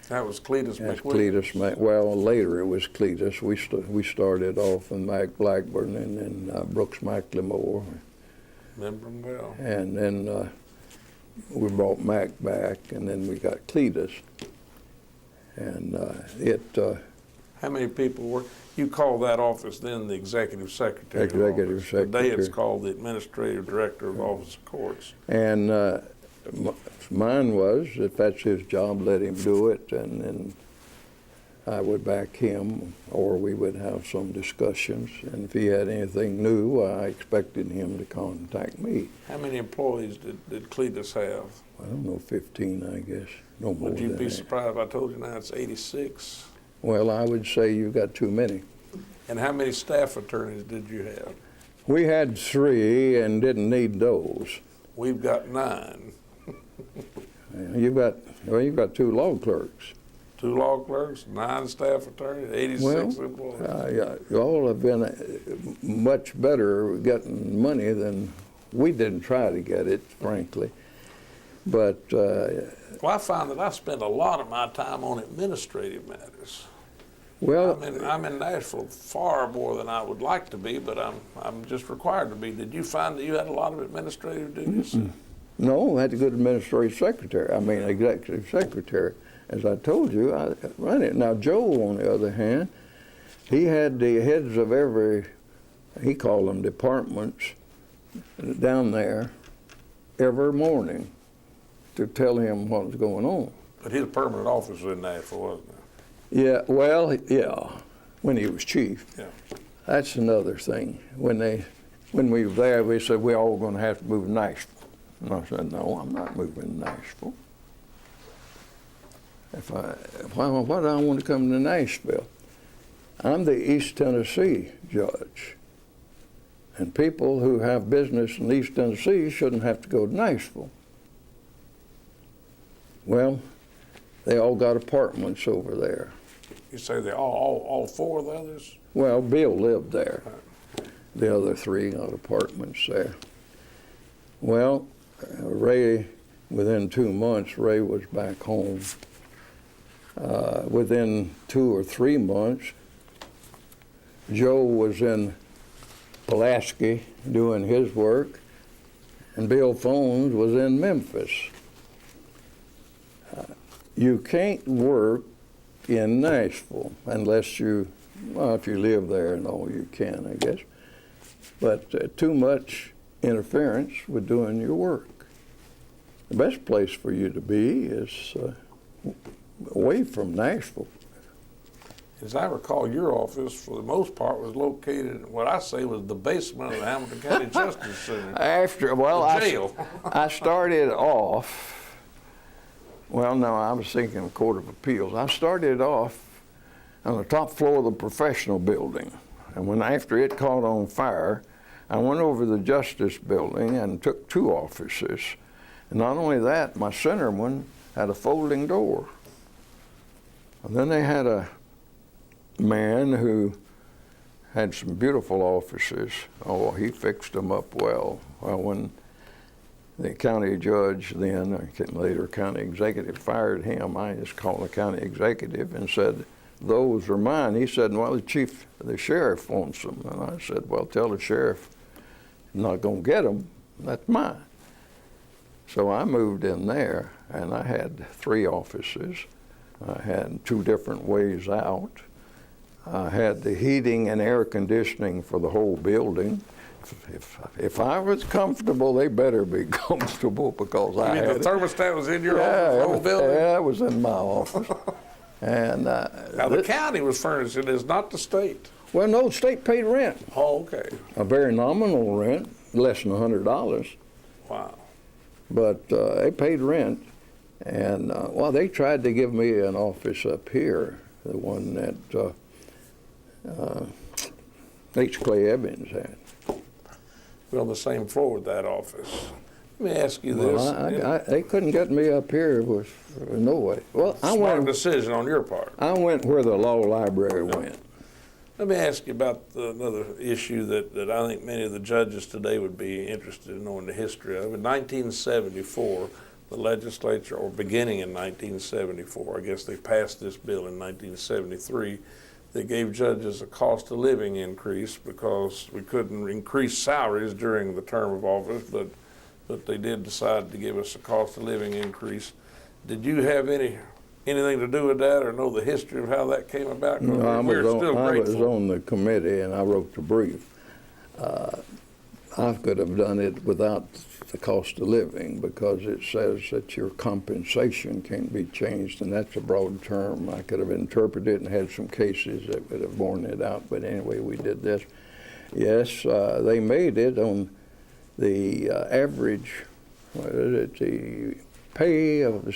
[SPEAKER 1] That was Cletus
[SPEAKER 2] That's
[SPEAKER 1] McWilliams.
[SPEAKER 2] Cletus, well, later it was Cletus. We started off with Mac Blackburn and then Brooks McLemore.
[SPEAKER 1] Remember him well.
[SPEAKER 2] And then we brought Mac back, and then we got Cletus. And
[SPEAKER 1] How many people were, you called that office then the executive secretary.
[SPEAKER 2] Executive
[SPEAKER 1] office. Today it's
[SPEAKER 2] secretary.
[SPEAKER 1] called the administrative director of Office of Courts.
[SPEAKER 2] And Mine was, if that's his job, let him do it, and then I would back him, or we would have some discussions. And if he had anything new, I expected him to contact me.
[SPEAKER 1] How many employees did Cletus have?
[SPEAKER 2] I don't know, 15, I guess, no more
[SPEAKER 1] Would you
[SPEAKER 2] than
[SPEAKER 1] be
[SPEAKER 2] that.
[SPEAKER 1] surprised if I told you now it's 86?
[SPEAKER 2] Well, I would say you've got too many.
[SPEAKER 1] And how many staff attorneys did you have?
[SPEAKER 2] We had 3 and didn't need those.
[SPEAKER 1] We've got 9.
[SPEAKER 2] You've got 2 law clerks.
[SPEAKER 1] 2 law clerks, 9 staff attorneys, 86 employees.
[SPEAKER 2] Y'all have been much better getting money than we didn't try to get it, frankly. But
[SPEAKER 1] Well, I find that I spend a lot of my time on administrative matters.
[SPEAKER 2] well,
[SPEAKER 1] I'm in Nashville far more than I would like to be, but I'm just required to be. Did you find that you had a lot of administrative duties?
[SPEAKER 2] no, I had a good administrative secretary. I mean, executive secretary. As I told you, I run it. Now, Joe, on the other hand, he had the heads of every, he called them departments, down there every morning to tell him what was going on.
[SPEAKER 1] But his permanent office was in Nashville, wasn't it?
[SPEAKER 2] Yeah, well, yeah, when he was chief.
[SPEAKER 1] Yeah.
[SPEAKER 2] That's another thing. When we were there, we said we're all going to have to move to Nashville. And I said, no, I'm not moving to Nashville. Why do I want to come to Nashville? I'm the East Tennessee judge. And people who have business in East Tennessee shouldn't have to go to Nashville. Well, they all got apartments over there.
[SPEAKER 1] You say they all 4 of the others?
[SPEAKER 2] Well, Bill lived there. The other 3 got apartments there. Well, Ray, within 2 months, Ray was back home. Within 2 or 3 months, Joe was in Pulaski doing his work, and Bill Phones was in Memphis. You can't work in Nashville unless if you live there and all, you can, I guess. But too much interference with doing your work. The best place for you to be is away from Nashville.
[SPEAKER 1] As I recall, your office, for the most part, was located in what I say was the basement of the Hamilton County Justice Center. The jail.
[SPEAKER 2] I started off, well, no, I was thinking of Court of Appeals. I started off on the top floor of the professional building. And after it caught on fire, I went over to the Justice Building and took 2 offices. And not only that, my center one had a folding door. And then they had a man who had some beautiful offices. Oh, he fixed them up well. Well, when the county judge then, or later county executive, fired him, I just called the county executive and said, those are mine. He said, well, the sheriff wants them. And I said, well, tell the sheriff I'm not going to get them. That's mine. So I moved in there, and I had 3 offices. I had 2 different ways out. I had the heating and air conditioning for the whole building. If I was comfortable, they better be comfortable because I
[SPEAKER 1] mean,
[SPEAKER 2] had
[SPEAKER 1] the thermostat was in your office, the whole building?
[SPEAKER 2] Yeah, it was in my office. And
[SPEAKER 1] now, the county was furnishing it, not the state.
[SPEAKER 2] well, no, the state paid rent,
[SPEAKER 1] Oh, okay.
[SPEAKER 2] a very nominal rent, less than $100,
[SPEAKER 1] Wow.
[SPEAKER 2] but they paid rent. And well, they tried to give me an office up here, the one that H. Clay Evans had.
[SPEAKER 1] We're on the same floor with that office. Let me ask you this.
[SPEAKER 2] Well, they couldn't get me up here with no way. Well,
[SPEAKER 1] Smart decision on your part.
[SPEAKER 2] I went where the law library went.
[SPEAKER 1] Let me ask you about another issue that I think many of the judges today would be interested in knowing the history of. In 1974, the legislature, or beginning in 1974, I guess they passed this bill in 1973, that gave judges a cost of living increase because we couldn't increase salaries during the term of office, but they did decide to give us a cost of living increase. Did you have anything to do with that, or know the history of how that came about?
[SPEAKER 2] No, I was on the committee and I wrote the brief. I could have done it without the cost of living because it says that your compensation can be changed, and that's a broad term. I could have interpreted it and had some cases that would have borne it out, but anyway, we did this. Yes, they made it on the average, what is it, the pay of,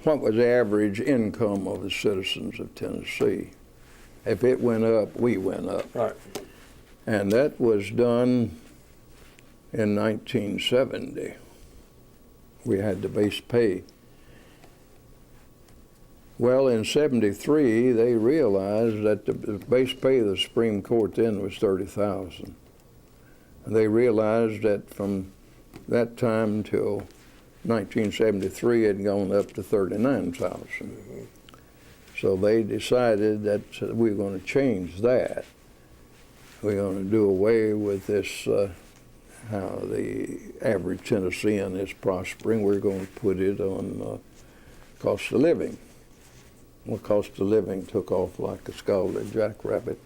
[SPEAKER 2] what was the average income of the citizens of Tennessee? If it went up, we went up.
[SPEAKER 1] Right.
[SPEAKER 2] And that was done in 1970. We had the base pay. Well, in 73, they realized that the base pay of the Supreme Court then was $30,000. And they realized that from that time till 1973, it had gone up to $39,000. So they decided that we were going to change that. We're going to do away with this, how the average Tennessean is prospering. We're going to put it on cost of living. Well, cost of living took off like a scalded jackrabbit.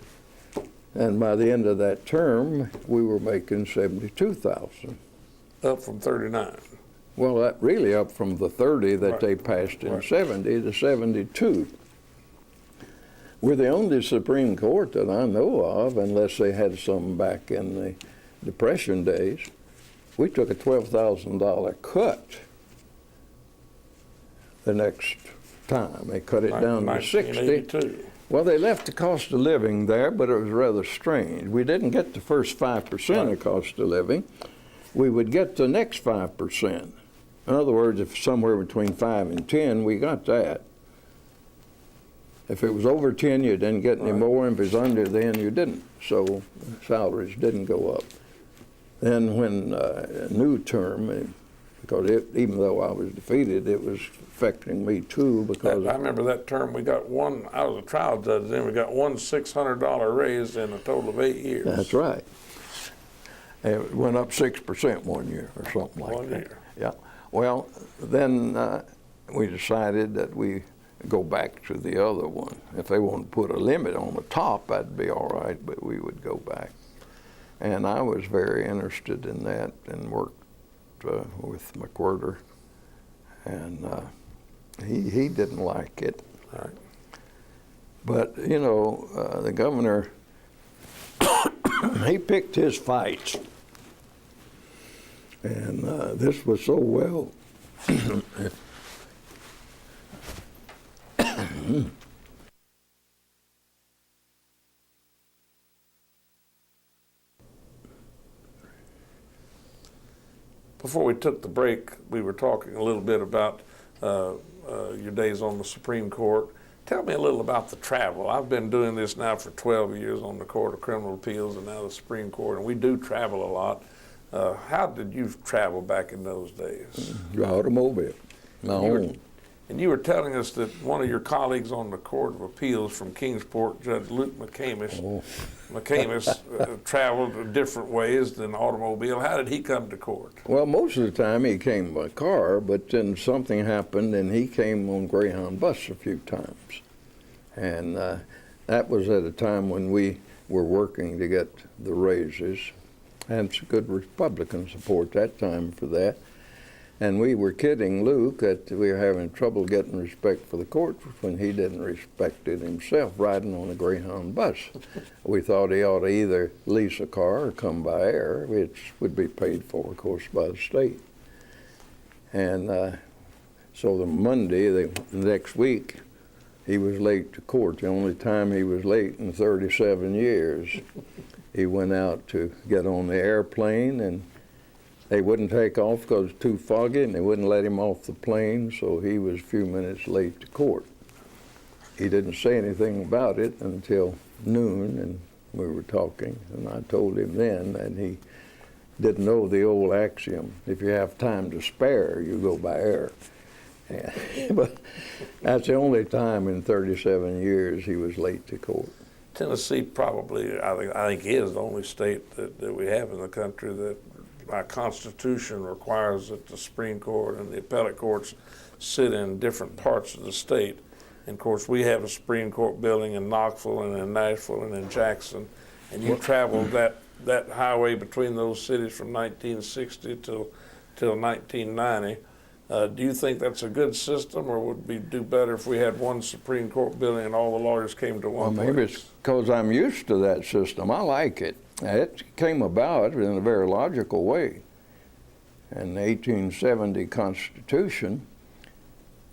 [SPEAKER 2] And by the end of that term, we were making $72,000.
[SPEAKER 1] Up from 39.
[SPEAKER 2] Well, that really up from the 30 that
[SPEAKER 1] Right.
[SPEAKER 2] they passed in
[SPEAKER 1] Right.
[SPEAKER 2] 70 to 72. We're the only Supreme Court that I know of, unless they had some back in the Depression days. We took a $12,000 cut the next time. They cut it down to 60.
[SPEAKER 1] 1982.
[SPEAKER 2] Well, they left the cost of living there, but it was rather strange. We didn't get the first 5% of cost of living. We would get the next 5%. In other words, if somewhere between 5 and 10, we got that. If it was over 10, you didn't get any more, and if it was under, then you didn't. So salaries didn't go up. Then when a new term, because even though I was defeated, it was affecting me too, because
[SPEAKER 1] I remember that term, we got one, I was a trial judge then, we got one $600 raise in a total of 8 years.
[SPEAKER 2] that's right. It went up 6% one year or something like
[SPEAKER 1] One
[SPEAKER 2] that.
[SPEAKER 1] year.
[SPEAKER 2] Yeah. Well, then we decided that we go back to the other one. If they wanted to put a limit on the top, that'd be all right, but we would go back. And I was very interested in that and worked with McWhirter, and he didn't like it.
[SPEAKER 1] Right.
[SPEAKER 2] But, you know, the governor, he picked his fights. And this was so well.
[SPEAKER 1] Before we took the break, we were talking a little bit about your days on the Supreme Court. Tell me a little about the travel. I've been doing this now for 12 years on the Court of Criminal Appeals and now the Supreme Court, and we do travel a lot. How did you travel back in those days?
[SPEAKER 2] Your automobile, my own.
[SPEAKER 1] And you were telling us that one of your colleagues on the Court of Appeals from Kingsport, Judge Luke McCamus, traveled different ways than automobile. How did he come to court?
[SPEAKER 2] Well, most of the time he came by car, but then something happened and he came on Greyhound bus a few times. And that was at a time when we were working to get the raises. And some good Republican support that time for that. And we were kidding Luke that we were having trouble getting respect for the court when he didn't respect it himself riding on a Greyhound bus. We thought he ought to either lease a car or come by air, which would be paid for, of course, by the state. And so the Monday, the next week, he was late to court. The only time he was late in 37 years. He went out to get on the airplane, and they wouldn't take off because it was too foggy, and they wouldn't let him off the plane, so he was a few minutes late to court. He didn't say anything about it until noon, and we were talking, and I told him then that he didn't know the old axiom, if you have time to spare, you go by air. Yeah. But that's the only time in 37 years he was late to court.
[SPEAKER 1] Tennessee probably, I think is the only state that we have in the country that our Constitution requires that the Supreme Court and the appellate courts sit in different parts of the state. And of course, we have a Supreme Court building in Knoxville and in Nashville and in Jackson. And you traveled that highway between those cities from 1960 till 1990. Do you think that's a good system, or would we do better if we had one Supreme Court building and all the lawyers came to one place?
[SPEAKER 2] Maybe it's because I'm used to that system. I like it. It came about in a very logical way. In the 1870 Constitution,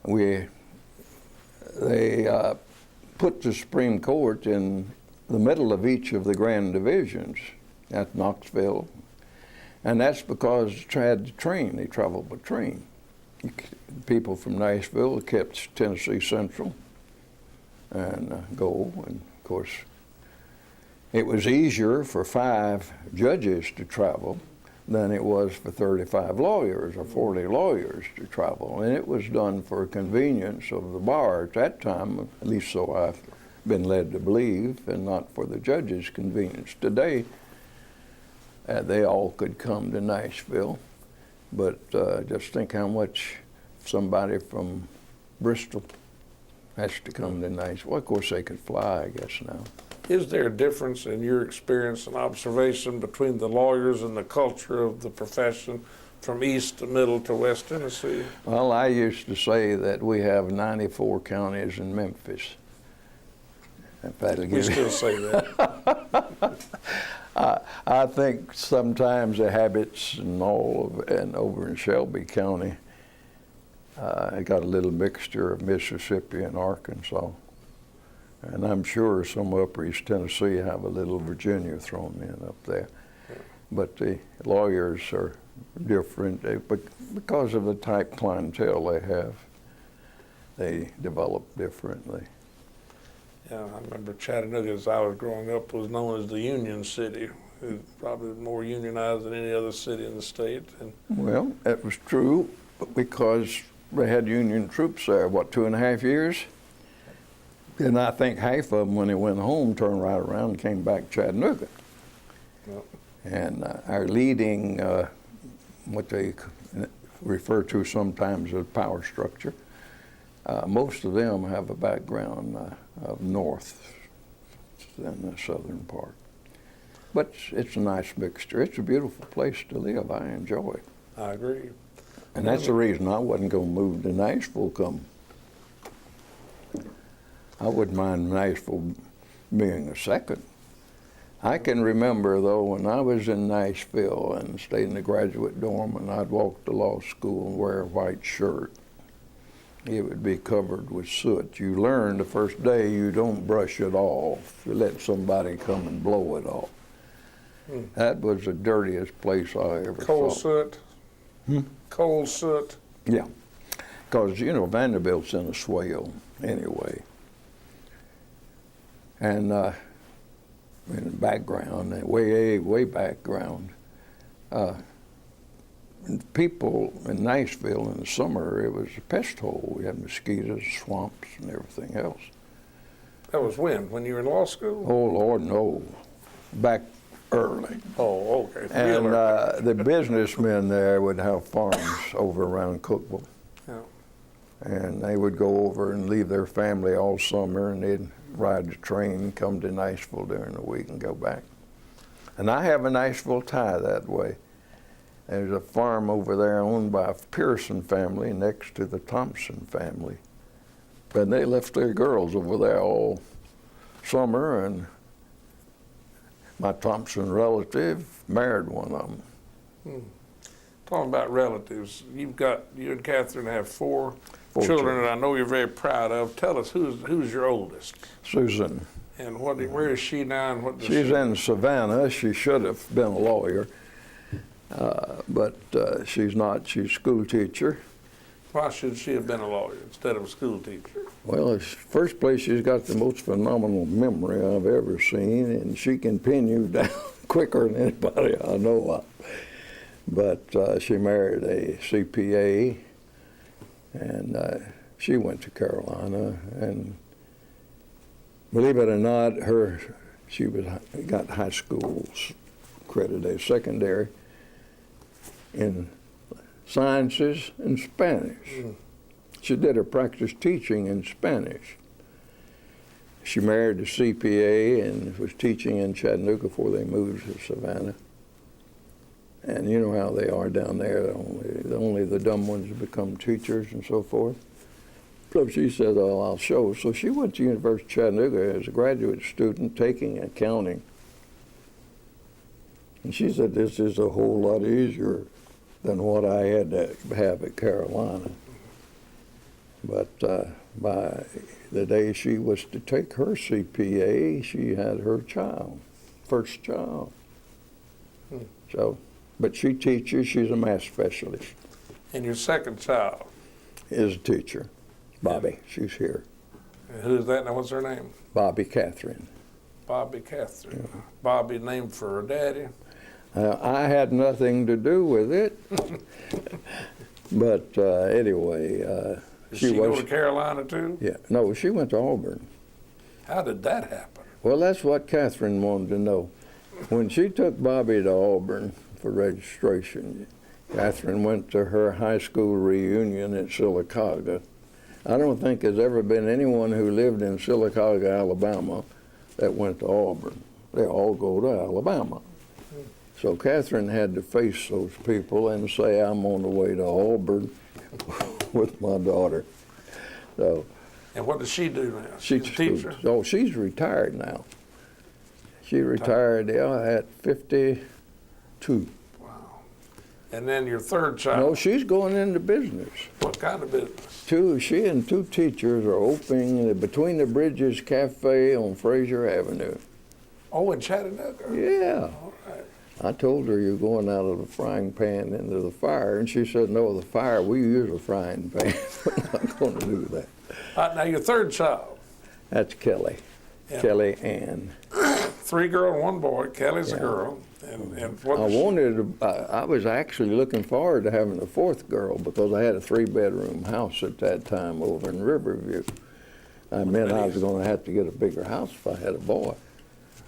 [SPEAKER 2] they put the Supreme Court in the middle of each of the grand divisions at Knoxville, and that's because they had the train. They traveled by train. People from Nashville kept Tennessee Central and go, and of course it was easier for 5 judges to travel than it was for 35 lawyers or 40 lawyers to travel. And it was done for convenience of the bar at that time, at least so I've been led to believe, and not for the judges' convenience. Today, they all could come to Nashville, but just think how much somebody from Bristol has to come to Nashville. Well, of course, they could fly, I guess, now.
[SPEAKER 1] Is there a difference in your experience and observation between the lawyers and the culture of the profession from East to Middle to West Tennessee?
[SPEAKER 2] Well, I used to say that we have 94 counties in Memphis. If that'll
[SPEAKER 1] We
[SPEAKER 2] give you.
[SPEAKER 1] still say that.
[SPEAKER 2] I think sometimes the habits and over in Shelby County, I got a little mixture of Mississippi and Arkansas. And I'm sure some upper East Tennessee have a little Virginia thrown in up there. But the lawyers are different because of the type clientele they have. They develop differently.
[SPEAKER 1] Yeah, I remember Chattanooga, as I was growing up, was known as the Union City. It was probably more unionized than any other city in the state. And
[SPEAKER 2] Well, that was true, but because they had Union troops there, 2.5 years? And I think half of them, when they went home, turned right around and came back to Chattanooga.
[SPEAKER 1] Yep.
[SPEAKER 2] And our leading, what they refer to sometimes as power structure, most of them have a background of north than the southern part. But it's a nice mixture. It's a beautiful place to live. I enjoy it.
[SPEAKER 1] I agree.
[SPEAKER 2] And that's the reason I wasn't going to move to Nashville come. I wouldn't mind Nashville being a second. I can remember, though, when I was in Nashville and stayed in the graduate dorm, and I'd walk to law school and wear a white shirt, it would be covered with soot. You learn the first day you don't brush it off. You let somebody come and blow it off. That was the dirtiest place I ever
[SPEAKER 1] Coal
[SPEAKER 2] saw.
[SPEAKER 1] soot. Coal soot.
[SPEAKER 2] Yeah, because, Vanderbilt's in a swale anyway. And in the background, way background, people in Nashville in the summer, it was a pest hole. We had mosquitoes, swamps, and everything else.
[SPEAKER 1] That was when you were in law school?
[SPEAKER 2] Oh, Lord, no. Back early.
[SPEAKER 1] Oh, okay.
[SPEAKER 2] And the businessmen there would have farms over around Cookville.
[SPEAKER 1] Yeah.
[SPEAKER 2] And they would go over and leave their family all summer, and they'd ride the train, come to Nashville during the week and go back. And I have a Nashville tie that way. There's a farm over there owned by a Pearson family next to the Thompson family. And they left their girls over there all summer, and my Thompson relative married one of them.
[SPEAKER 1] Talking about relatives, you and Catherine have four
[SPEAKER 2] Four
[SPEAKER 1] children that I know you're very proud of. Tell us, who's your oldest?
[SPEAKER 2] Susan.
[SPEAKER 1] And where is she now, and what does
[SPEAKER 2] She's
[SPEAKER 1] she...
[SPEAKER 2] in Savannah. She should have been a lawyer, but she's not. She's a school teacher.
[SPEAKER 1] Why should she have been a lawyer instead of a school teacher?
[SPEAKER 2] Well, first place, she's got the most phenomenal memory I've ever seen, and she can pin you down quicker than anybody I know of. But she married a CPA, and she went to Carolina, and believe it or not, she got high school accredited, secondary in sciences and Spanish. She did her practice teaching in Spanish. she married a CPA and was teaching in Chattanooga before they moved to Savannah. And you know how they are down there. Only the dumb ones become teachers and so forth. So she said, "Oh, I'll show." So she went to University of Chattanooga as a graduate student taking accounting. And she said, "This is a whole lot easier than what I had to have at Carolina." But by the day she was to take her CPA, she had her child, first child. So, but she teaches, she's a math specialist.
[SPEAKER 1] And your second child?
[SPEAKER 2] Is a teacher, Bobby, she's here.
[SPEAKER 1] And who's that now? What's her name?
[SPEAKER 2] Bobby Catherine.
[SPEAKER 1] Bobby Catherine. Yeah. Bobby named for her daddy?
[SPEAKER 2] I had nothing to do with it. But anyway,
[SPEAKER 1] Did she go to Carolina too?
[SPEAKER 2] Yeah, no, she went to Auburn.
[SPEAKER 1] How did that happen?
[SPEAKER 2] Well, that's what Catherine wanted to know. When she took Bobby to Auburn for registration, Catherine went to her high school reunion at Sylacauga. I don't think there's ever been anyone who lived in Sylacauga, Alabama, that went to Auburn. They all go to Alabama. So Catherine had to face those people and say, "I'm on the way to Auburn with my daughter." So.
[SPEAKER 1] And what does she do now?
[SPEAKER 2] She's
[SPEAKER 1] a teacher?
[SPEAKER 2] Oh, she's retired now. She retired at 52.
[SPEAKER 1] Wow. And then your third child?
[SPEAKER 2] No, she's going into business.
[SPEAKER 1] What kind of business?
[SPEAKER 2] She and two teachers are opening the Between the Bridges Cafe on Fraser Avenue.
[SPEAKER 1] Oh, in Chattanooga?
[SPEAKER 2] Yeah.
[SPEAKER 1] All right.
[SPEAKER 2] I told her you're going out of the frying pan into the fire, and she said, "No, the fire, we use a frying pan. We're not going to do that."
[SPEAKER 1] Now your third child?
[SPEAKER 2] That's Kelly. Yeah. Kelly Ann.
[SPEAKER 1] 3 girls and 1 boy. Kelly's a girl. And what
[SPEAKER 2] I was actually looking forward to having a 4th girl because I had a 3-bedroom house at that time over in Riverview. I meant I was going to have to get a bigger house if I had a boy.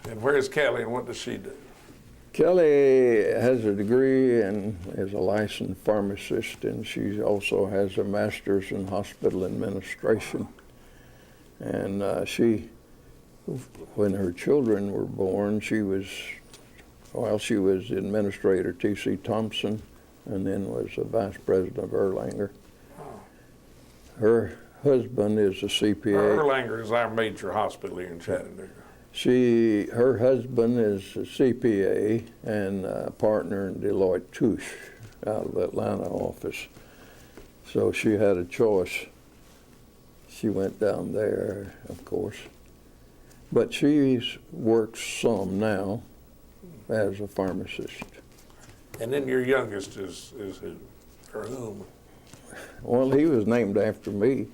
[SPEAKER 1] And where's Kelly and what does she do?
[SPEAKER 2] Kelly has a degree and is a licensed pharmacist, and she also has a master's in hospital administration. And when her children were born, she was Administrator T.C. Thompson, and then was a Vice President of Erlanger. Her husband is a CPA.
[SPEAKER 1] Erlanger is our major hospital here in Chattanooga.
[SPEAKER 2] Her husband is a CPA and a partner in Deloitte Touche out of the Atlanta office. So she had a choice. She went down there, of course. But she works some now as a pharmacist.
[SPEAKER 1] And then your youngest is who? Or whom?
[SPEAKER 2] Well, he was named after me.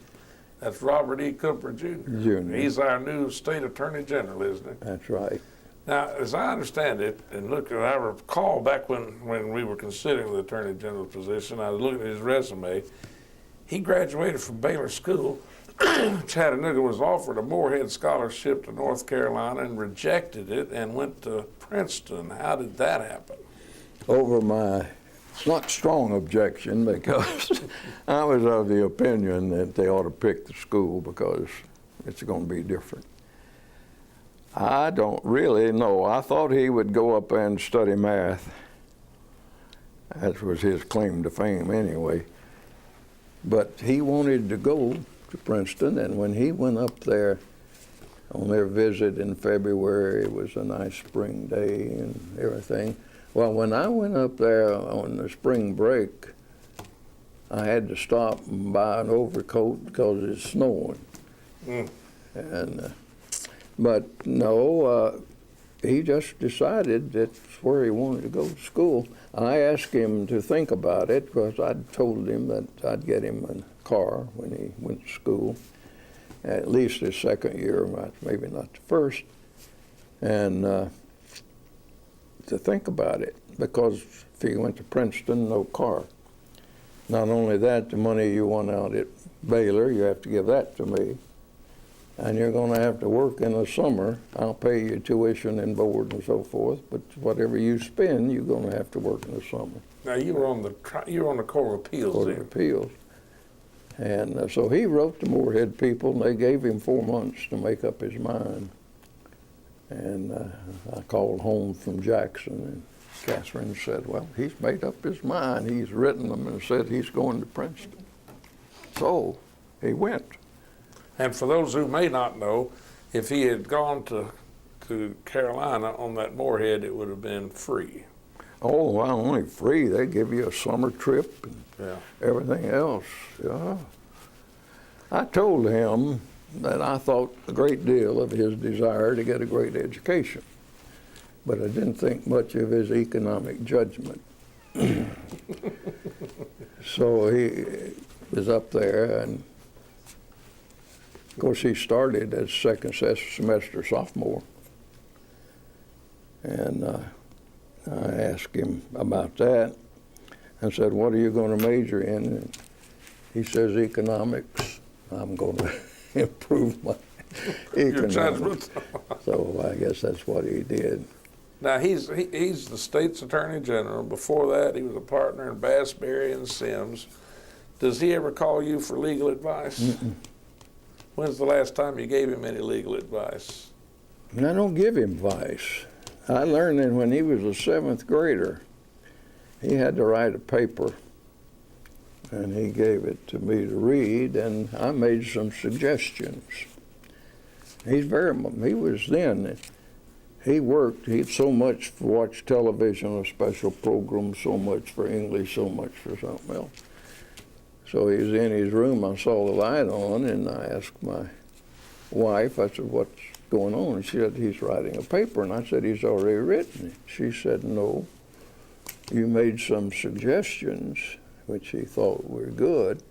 [SPEAKER 1] That's Robert E. Cooper, Jr. He's our new state attorney general, isn't he?
[SPEAKER 2] That's right.
[SPEAKER 1] Now, as I understand it, and look, I recall back when we were considering the attorney general position, I was looking at his resume. He graduated from Baylor School. Chattanooga was offered a Moorhead scholarship to North Carolina and rejected it and went to Princeton. How did that happen?
[SPEAKER 2] Over my not strong objection, because I was of the opinion that they ought to pick the school because it's going to be different. I don't really know. I thought he would go up and study math. That was his claim to fame anyway. But he wanted to go to Princeton, and when he went up there on their visit in February, it was a nice spring day and everything. Well, when I went up there on the spring break, I had to stop and buy an overcoat because it's snowing. But no, he just decided that's where he wanted to go to school. I asked him to think about it because I'd told him that I'd get him a car when he went to school, at least his second year, maybe not the first. And to think about it, because if he went to Princeton, no car. Not only that, the money you won out at Baylor, you have to give that to me. And you're going to have to work in the summer. I'll pay you tuition and board and so forth, but whatever you spend, you're going to have to work in the summer.
[SPEAKER 1] Now you were on the Court of Appeals.
[SPEAKER 2] Court of Appeals. And so he wrote the Moorhead people, and they gave him 4 months to make up his mind. And I called home from Jackson, and Catherine said, well, he's made up his mind. He's written them and said he's going to Princeton. So he went.
[SPEAKER 1] And for those who may not know, if he had gone to Carolina on that Moorhead, it would have been free.
[SPEAKER 2] Oh, well, only free. They give you a summer trip and
[SPEAKER 1] Yeah.
[SPEAKER 2] everything else. Yeah. I told him that I thought a great deal of his desire to get a great education, but I didn't think much of his economic judgment. So he was up there, and of course he started as second semester sophomore. And I asked him about that and said, what are you going to major in? And he says, economics. I'm going to improve my
[SPEAKER 1] Your
[SPEAKER 2] economics.
[SPEAKER 1] judgment.
[SPEAKER 2] So I guess that's what he did.
[SPEAKER 1] Now, he's the state's attorney general. Before that, he was a partner in Bass, Berry, and Sims. Does he ever call you for legal advice?
[SPEAKER 2] Mm-mm.
[SPEAKER 1] When's the last time you gave him any legal advice?
[SPEAKER 2] And I don't give him advice. I learned that when he was a 7th grader, he had to write a paper, and he gave it to me to read, and I made some suggestions. He was then, he worked, he had so much for watch television, a special program, so much for English, so much for something else. So he was in his room, I saw the light on, and I asked my wife, I said, what's going on? And she said, he's writing a paper. And I said, he's already written it. She said, no, you made some suggestions, which he thought were good,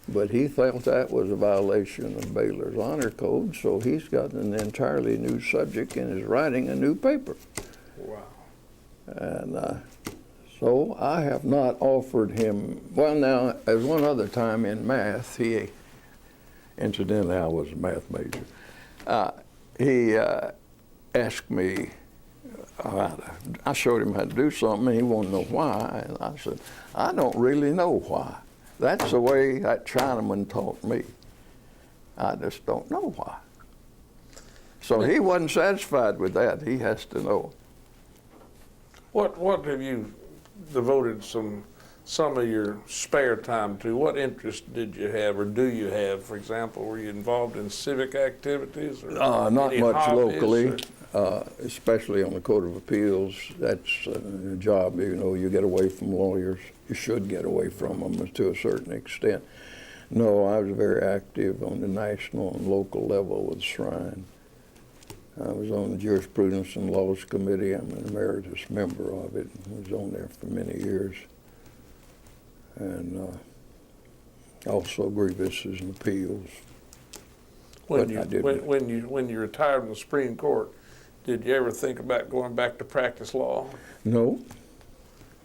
[SPEAKER 2] but he felt that was a violation of Baylor's honor code, so he's got an entirely new subject and is writing a new paper.
[SPEAKER 1] Wow.
[SPEAKER 2] And so I have not offered him, well now, as one other time in math, incidentally I was a math major, he asked me, I showed him how to do something, and he wanted to know why, and I said, I don't really know why. That's the way that Chinaman taught me. I just don't know why. So he wasn't satisfied with that. He has to know.
[SPEAKER 1] What have you devoted some of your spare time to? What interest did you have, or do you have? For example, were you involved in civic activities? Or
[SPEAKER 2] Not
[SPEAKER 1] any
[SPEAKER 2] much
[SPEAKER 1] hobbies,
[SPEAKER 2] locally,
[SPEAKER 1] or?
[SPEAKER 2] especially on the Court of Appeals. That's a job, you get away from lawyers. You should get away from them to a certain extent. No, I was very active on the national and local level with Shrine. I was on the Jurisprudence and Laws Committee. I'm an emeritus member of it. I was on there for many years. And also grievances and appeals.
[SPEAKER 1] When you retired from the Supreme Court, did you ever think about going back to practice law?
[SPEAKER 2] No.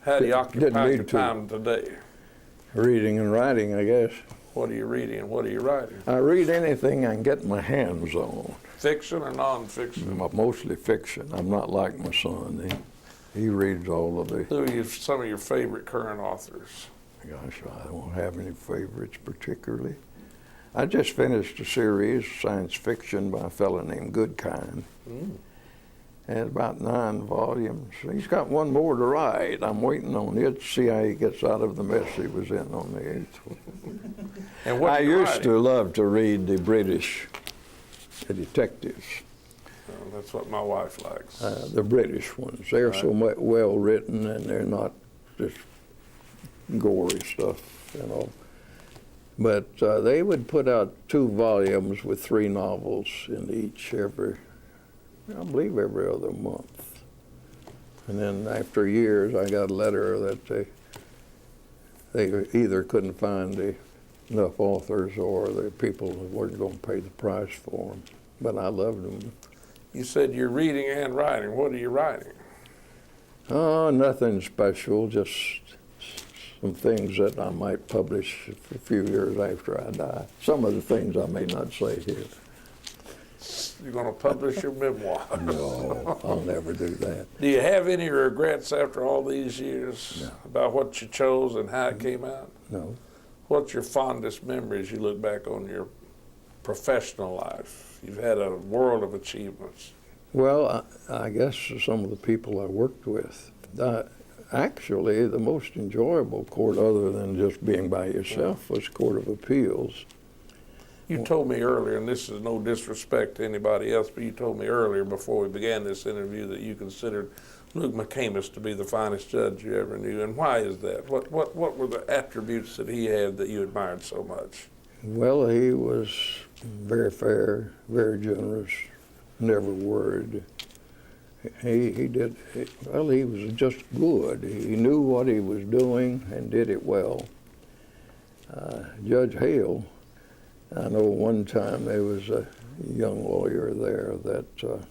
[SPEAKER 1] How do you occupy your
[SPEAKER 2] need to.
[SPEAKER 1] time today?
[SPEAKER 2] Reading and writing, I guess.
[SPEAKER 1] What are you reading and what are you writing?
[SPEAKER 2] I read anything I can get my hands on.
[SPEAKER 1] Fiction or nonfiction?
[SPEAKER 2] Mostly fiction. I'm not like my son. He reads all of the.
[SPEAKER 1] Who are some of your favorite current authors?
[SPEAKER 2] Gosh, I don't have any favorites particularly. I just finished a series, science fiction, by a fellow named Goodkind. And about 9 volumes. He's got one more to write. I'm waiting on it to see how he gets out of the mess he was in on the 8th.
[SPEAKER 1] And what
[SPEAKER 2] I
[SPEAKER 1] are you
[SPEAKER 2] used
[SPEAKER 1] writing?
[SPEAKER 2] to love to read the British detectives,
[SPEAKER 1] That's what my wife likes.
[SPEAKER 2] the British ones. They're so well written, and they're not just gory stuff, But they would put out 2 volumes with 3 novels in each I believe every other month. And then after years, I got a letter that they either couldn't find enough authors or the people weren't going to pay the price for them. But I loved them.
[SPEAKER 1] You said you're reading and writing. What are you writing?
[SPEAKER 2] Oh, nothing special, just some things that I might publish a few years after I die. Some of the things I may not say here.
[SPEAKER 1] You're going to publish your memoir.
[SPEAKER 2] No, I'll never do that.
[SPEAKER 1] Do you have any regrets after all these years
[SPEAKER 2] No.
[SPEAKER 1] about what you chose and how it came out?
[SPEAKER 2] No.
[SPEAKER 1] What's your fondest memory as you look back on your professional life? You've had a world of achievements.
[SPEAKER 2] Well, I guess some of the people I worked with, actually the most enjoyable court other than just being by yourself was Court of Appeals.
[SPEAKER 1] You told me earlier, and this is no disrespect to anybody else, but you told me earlier before we began this interview that you considered Luke McCamus to be the finest judge you ever knew. And why is that? What were the attributes that he had that you admired so much?
[SPEAKER 2] Well, he was very fair, very generous, never worried. He was just good. He knew what he was doing and did it well. Judge Hale, I know one time there was a young lawyer there that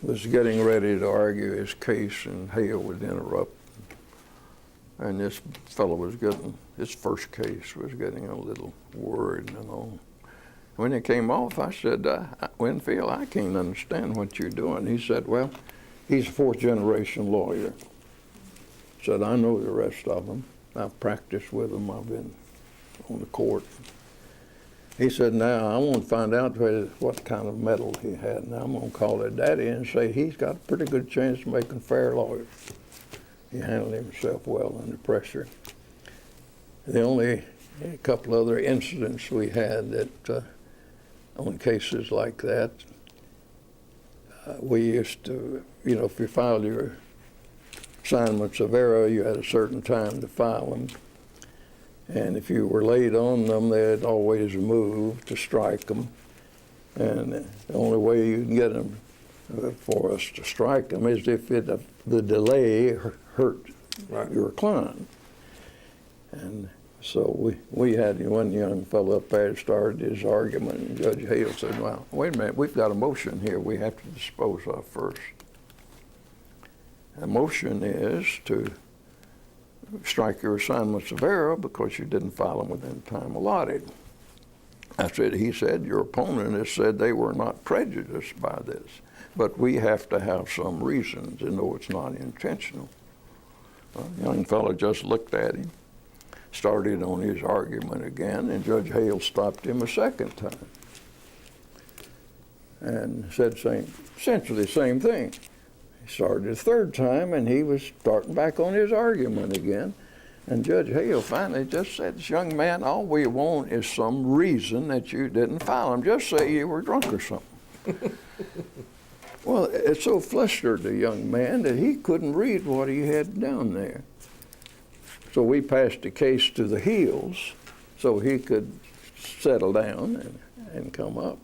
[SPEAKER 2] was getting ready to argue his case, and Hale would interrupt. And this fellow was getting, his first case was getting a little worried and all. When it came off, I said, Winfield, I can't understand what you're doing. He said, well, he's a fourth-generation lawyer. Said, I know the rest of them. I've practiced with them. I've been on the court. He said, now I want to find out what kind of medal he had. Now I'm going to call it Daddy and say he's got a pretty good chance of making fair lawyers. He handled himself well under pressure. The only couple other incidents we had that on cases like that, we used to, if you filed your assignments of error, you had a certain time to file them. And if you were late on them, they'd always move to strike them. And the only way you can get them for us to strike them is if the delay hurt your client. And so we had one young fellow up there started his argument, and Judge Hale said, well, wait a minute, we've got a motion here we have to dispose of first. The motion is to strike your assignments of error because you didn't file them within the time allotted. I said, he said, your opponent has said they were not prejudiced by this, but we have to have some reason to know it's not intentional. The young fellow just looked at him, started on his argument again, and Judge Hale stopped him a second time and said essentially the same thing. He started a third time, and he was starting back on his argument again. And Judge Hale finally just said, this young man, all we want is some reason that you didn't file them. Just say you were drunk or something. Well, it so flustered the young man that he couldn't read what he had down there. So we passed the case to the Heels so he could settle down and come up.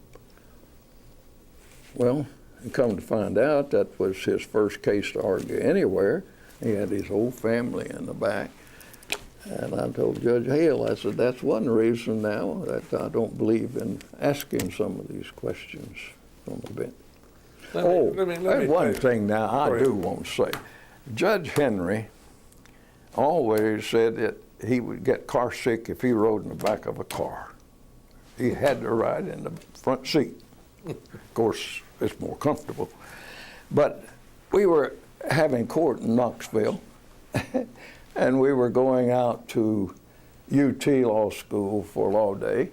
[SPEAKER 2] Well, and come to find out, that was his first case to argue anywhere. He had his whole family in the back. And I told Judge Hale, I said, that's one reason now that I don't believe in asking some of these questions from the bench. There's one thing now I do want to say. Judge Henry always said that he would get car sick if he rode in the back of a car. He had to ride in the front seat. Of course, it's more comfortable. But we were having court in Knoxville, and we were going out to UT Law School for Law Day,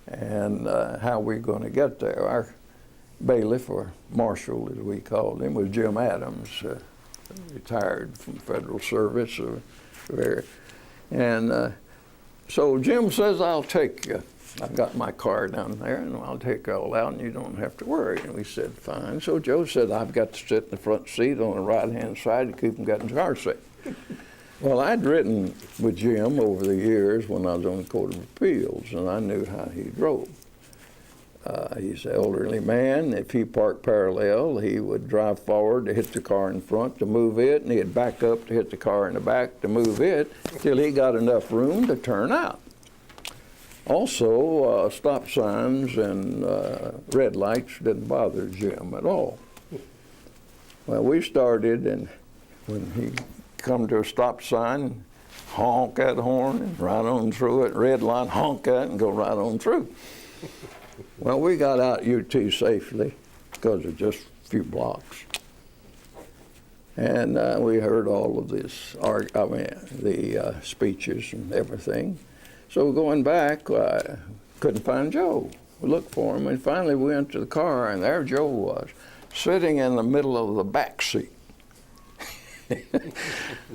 [SPEAKER 2] and how we were going to get there. Our bailiff, or marshal as we called him, was Jim Adams, retired from federal service. And so Jim says, I'll take you. I've got my car down there, and I'll take you all out, and you don't have to worry. And we said, fine. So Joe said, I've got to sit in the front seat on the right-hand side to keep him getting car sick. Well, I'd written with Jim over the years when I was on the Court of Appeals, and I knew how he drove. He's an elderly man. If he parked parallel, he would drive forward to hit the car in front to move it, and he'd back up to hit the car in the back to move it, till he got enough room to turn out. Also, stop signs and red lights didn't bother Jim at all. Well, we started, and when he come to a stop sign, honk that horn and right on through it, red light, honk that and go right on through. Well, we got out UT safely because of just a few blocks. And we heard all of this, the speeches and everything. So going back, couldn't find Joe. We looked for him, and finally we went to the car, and there Joe was, sitting in the middle of the back seat.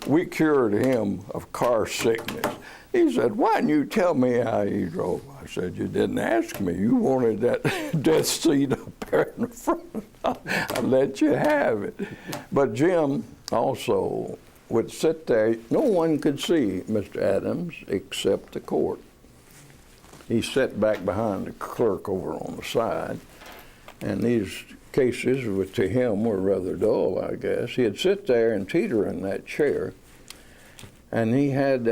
[SPEAKER 2] We cured him of car sickness. He said, "Why didn't you tell me how you drove?" I said, "You didn't ask me. You wanted that death seat up there in the front. I let you have it." But Jim also would sit there. No one could see Mr. Adams except the court. He sat back behind the clerk over on the side, and these cases to him were rather dull, I guess. He'd sit there and teeter in that chair, and he had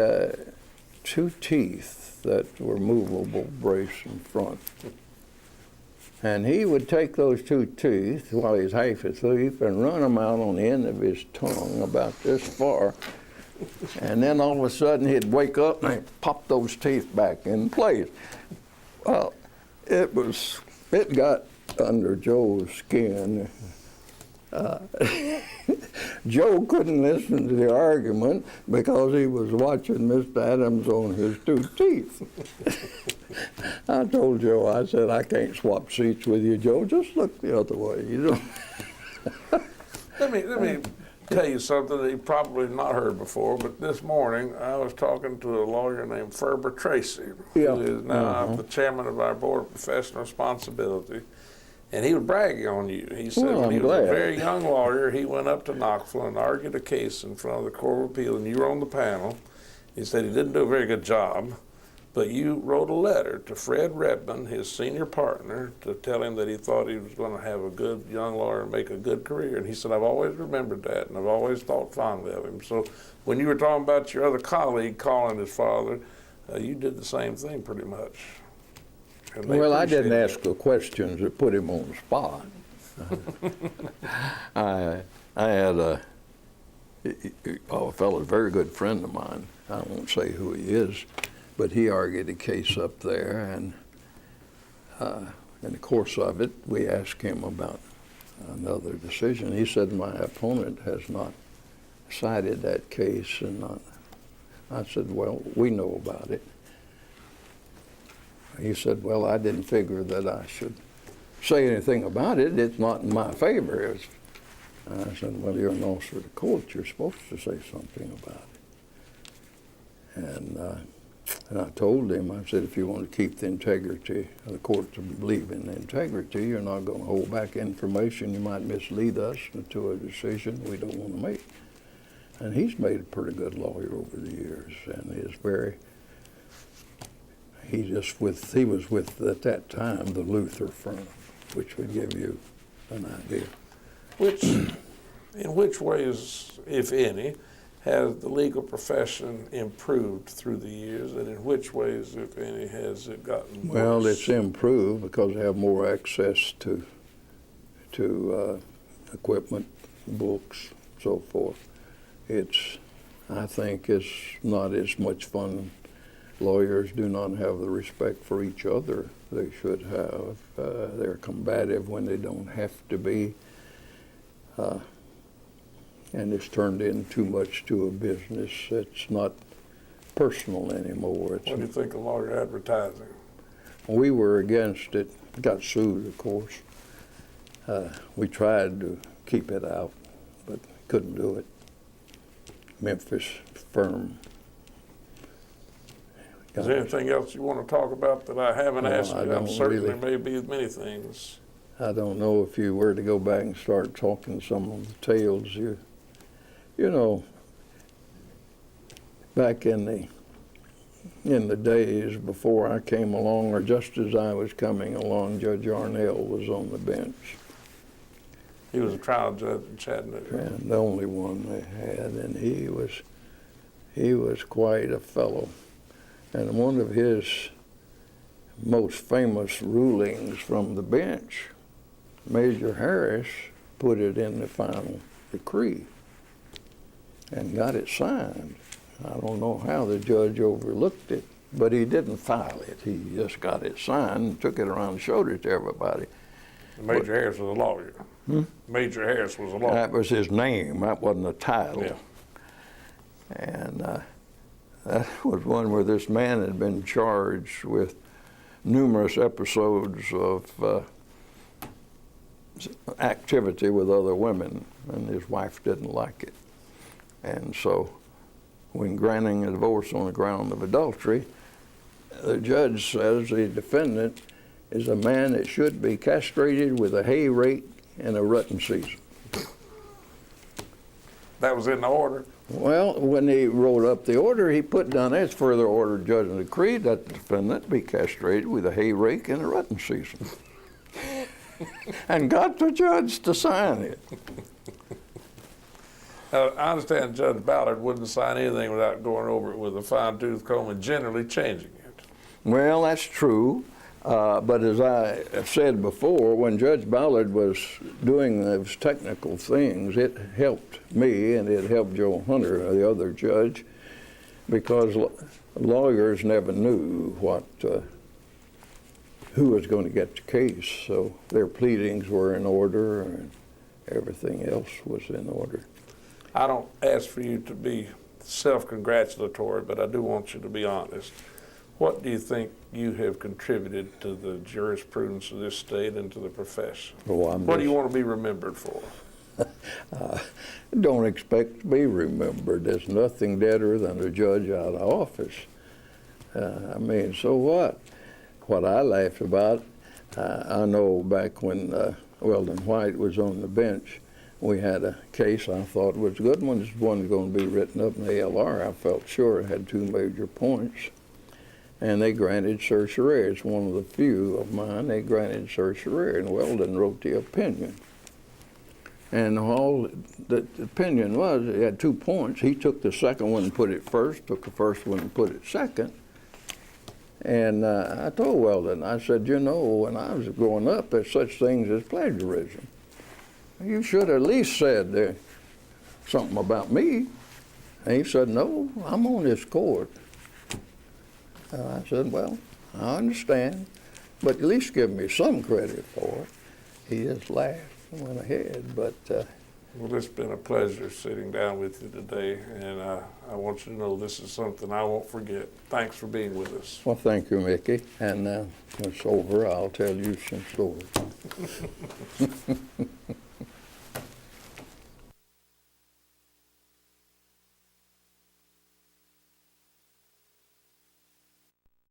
[SPEAKER 2] 2 teeth that were movable brace in front. And he would take those 2 teeth while he's half asleep and run them out on the end of his tongue about this far. And then all of a sudden he'd wake up and he'd pop those teeth back in place. Well, it got under Joe's skin. Joe couldn't listen to the argument because he was watching Mr. Adams on his 2 teeth. I told Joe, I said, "I can't swap seats with you, Joe. Just look the other way. You know."
[SPEAKER 1] Let me tell you something that you've probably not heard before, but this morning I was talking to a lawyer named Ferber Tracy,
[SPEAKER 2] Yeah.
[SPEAKER 1] who is now the chairman of our Board of Professional Responsibility. And he was bragging on you. He said
[SPEAKER 2] Well,
[SPEAKER 1] when he
[SPEAKER 2] I'm
[SPEAKER 1] was a
[SPEAKER 2] glad.
[SPEAKER 1] very young lawyer, he went up to Knoxville and argued a case in front of the Court of Appeal, and you were on the panel. He said he didn't do a very good job, but you wrote a letter to Fred Redmond, his senior partner, to tell him that he thought he was going to have a good young lawyer and make a good career. And he said, "I've always remembered that, and I've always thought fondly of him." So when you were talking about your other colleague calling his father, you did the same thing pretty much. And they
[SPEAKER 2] Well, I didn't
[SPEAKER 1] appreciated
[SPEAKER 2] ask the questions that put him on the spot. I had a fellow, a very good friend of mine. I won't say who he is, but he argued a case up there, and in the course of it, we asked him about another decision. He said, "My opponent has not cited that case," and I said, "Well, we know about it." He said, "Well, I didn't figure that I should say anything about it. It's not in my favor." I said, "Well, you're an officer of the court. You're supposed to say something about it." And I told him, I said, "If you want to keep the integrity of the court to believe in the integrity, you're not going to hold back information. You might mislead us into a decision we don't want to make." And he's made a pretty good lawyer over the years, and is very. He was with at that time the Luther firm, which would give you an idea.
[SPEAKER 1] In which ways, if any, has the legal profession improved through the years, and in which ways, if any, has it gotten worse?
[SPEAKER 2] Well, it's improved because they have more access to equipment, books, so forth. I think it's not as much fun. Lawyers do not have the respect for each other they should have. They're combative when they don't have to be. And it's turned in too much to a business. It's not personal anymore.
[SPEAKER 1] What do you think of lawyer advertising?
[SPEAKER 2] We were against it. Got sued, of course. We tried to keep it out, but couldn't do it. Memphis firm.
[SPEAKER 1] Is there anything else you want to talk about that I haven't asked you? I'm certain there may be many things.
[SPEAKER 2] I don't know if you were to go back and start talking some of the tales. You know, back in the days before I came along, or just as I was coming along, Judge Arnell was on the bench.
[SPEAKER 1] He was a trial judge in Chattanooga.
[SPEAKER 2] And the only one they had, and he was quite a fellow. And one of his most famous rulings from the bench, Major Harris put it in the final decree and got it signed. I don't know how the judge overlooked it, but he didn't file it. He just got it signed, took it around and showed it to everybody.
[SPEAKER 1] Major Harris was a lawyer. Major Harris was a lawyer.
[SPEAKER 2] That was his name. That wasn't a title.
[SPEAKER 1] Yeah.
[SPEAKER 2] And that was one where this man had been charged with numerous episodes of activity with other women, and his wife didn't like it. And so when granting a divorce on the ground of adultery, the judge says the defendant is a man that should be castrated with a hay rake in a rutting season.
[SPEAKER 1] That was in the order.
[SPEAKER 2] Well, when he wrote up the order, he put down as further order, judge, and decreed that the defendant be castrated with a hay rake in a rutting season. And got the judge to sign it.
[SPEAKER 1] I understand Judge Ballard wouldn't sign anything without going over it with a fine-tooth comb and generally changing it.
[SPEAKER 2] Well, that's true. But as I have said before, when Judge Ballard was doing those technical things, it helped me and it helped Joe Hunter, the other judge, because lawyers never knew who was going to get the case. So their pleadings were in order and everything else was in order.
[SPEAKER 1] I don't ask for you to be self-congratulatory, but I do want you to be honest. What do you think you have contributed to the jurisprudence of this state and to the profession?
[SPEAKER 2] Oh,
[SPEAKER 1] What do you want to be remembered for?
[SPEAKER 2] Don't expect to be remembered. There's nothing deader than a judge out of office. I mean, so what? What I laughed about, I know back when Weldon White was on the bench, we had a case I thought was a good one. This one's going to be written up in the ALR. I felt sure it had two major points. And they granted certiorari. It's one of the few of mine. They granted certiorari, and Weldon wrote the opinion. And all the opinion was, it had 2 points. He took the second one and put it first, took the first one and put it second. And I told Weldon, I said, you know, when I was growing up, there's such things as plagiarism. You should have at least said something about me. And he said, no, I'm on this court. I said, well, I understand, but at least give me some credit for it. He just laughed and went ahead, but...
[SPEAKER 1] Well, it's been a pleasure sitting down with you today, and I want you to know this is something I won't forget. Thanks for being with us.
[SPEAKER 2] Well, thank you, Mickey. And when it's over, I'll tell you some stories.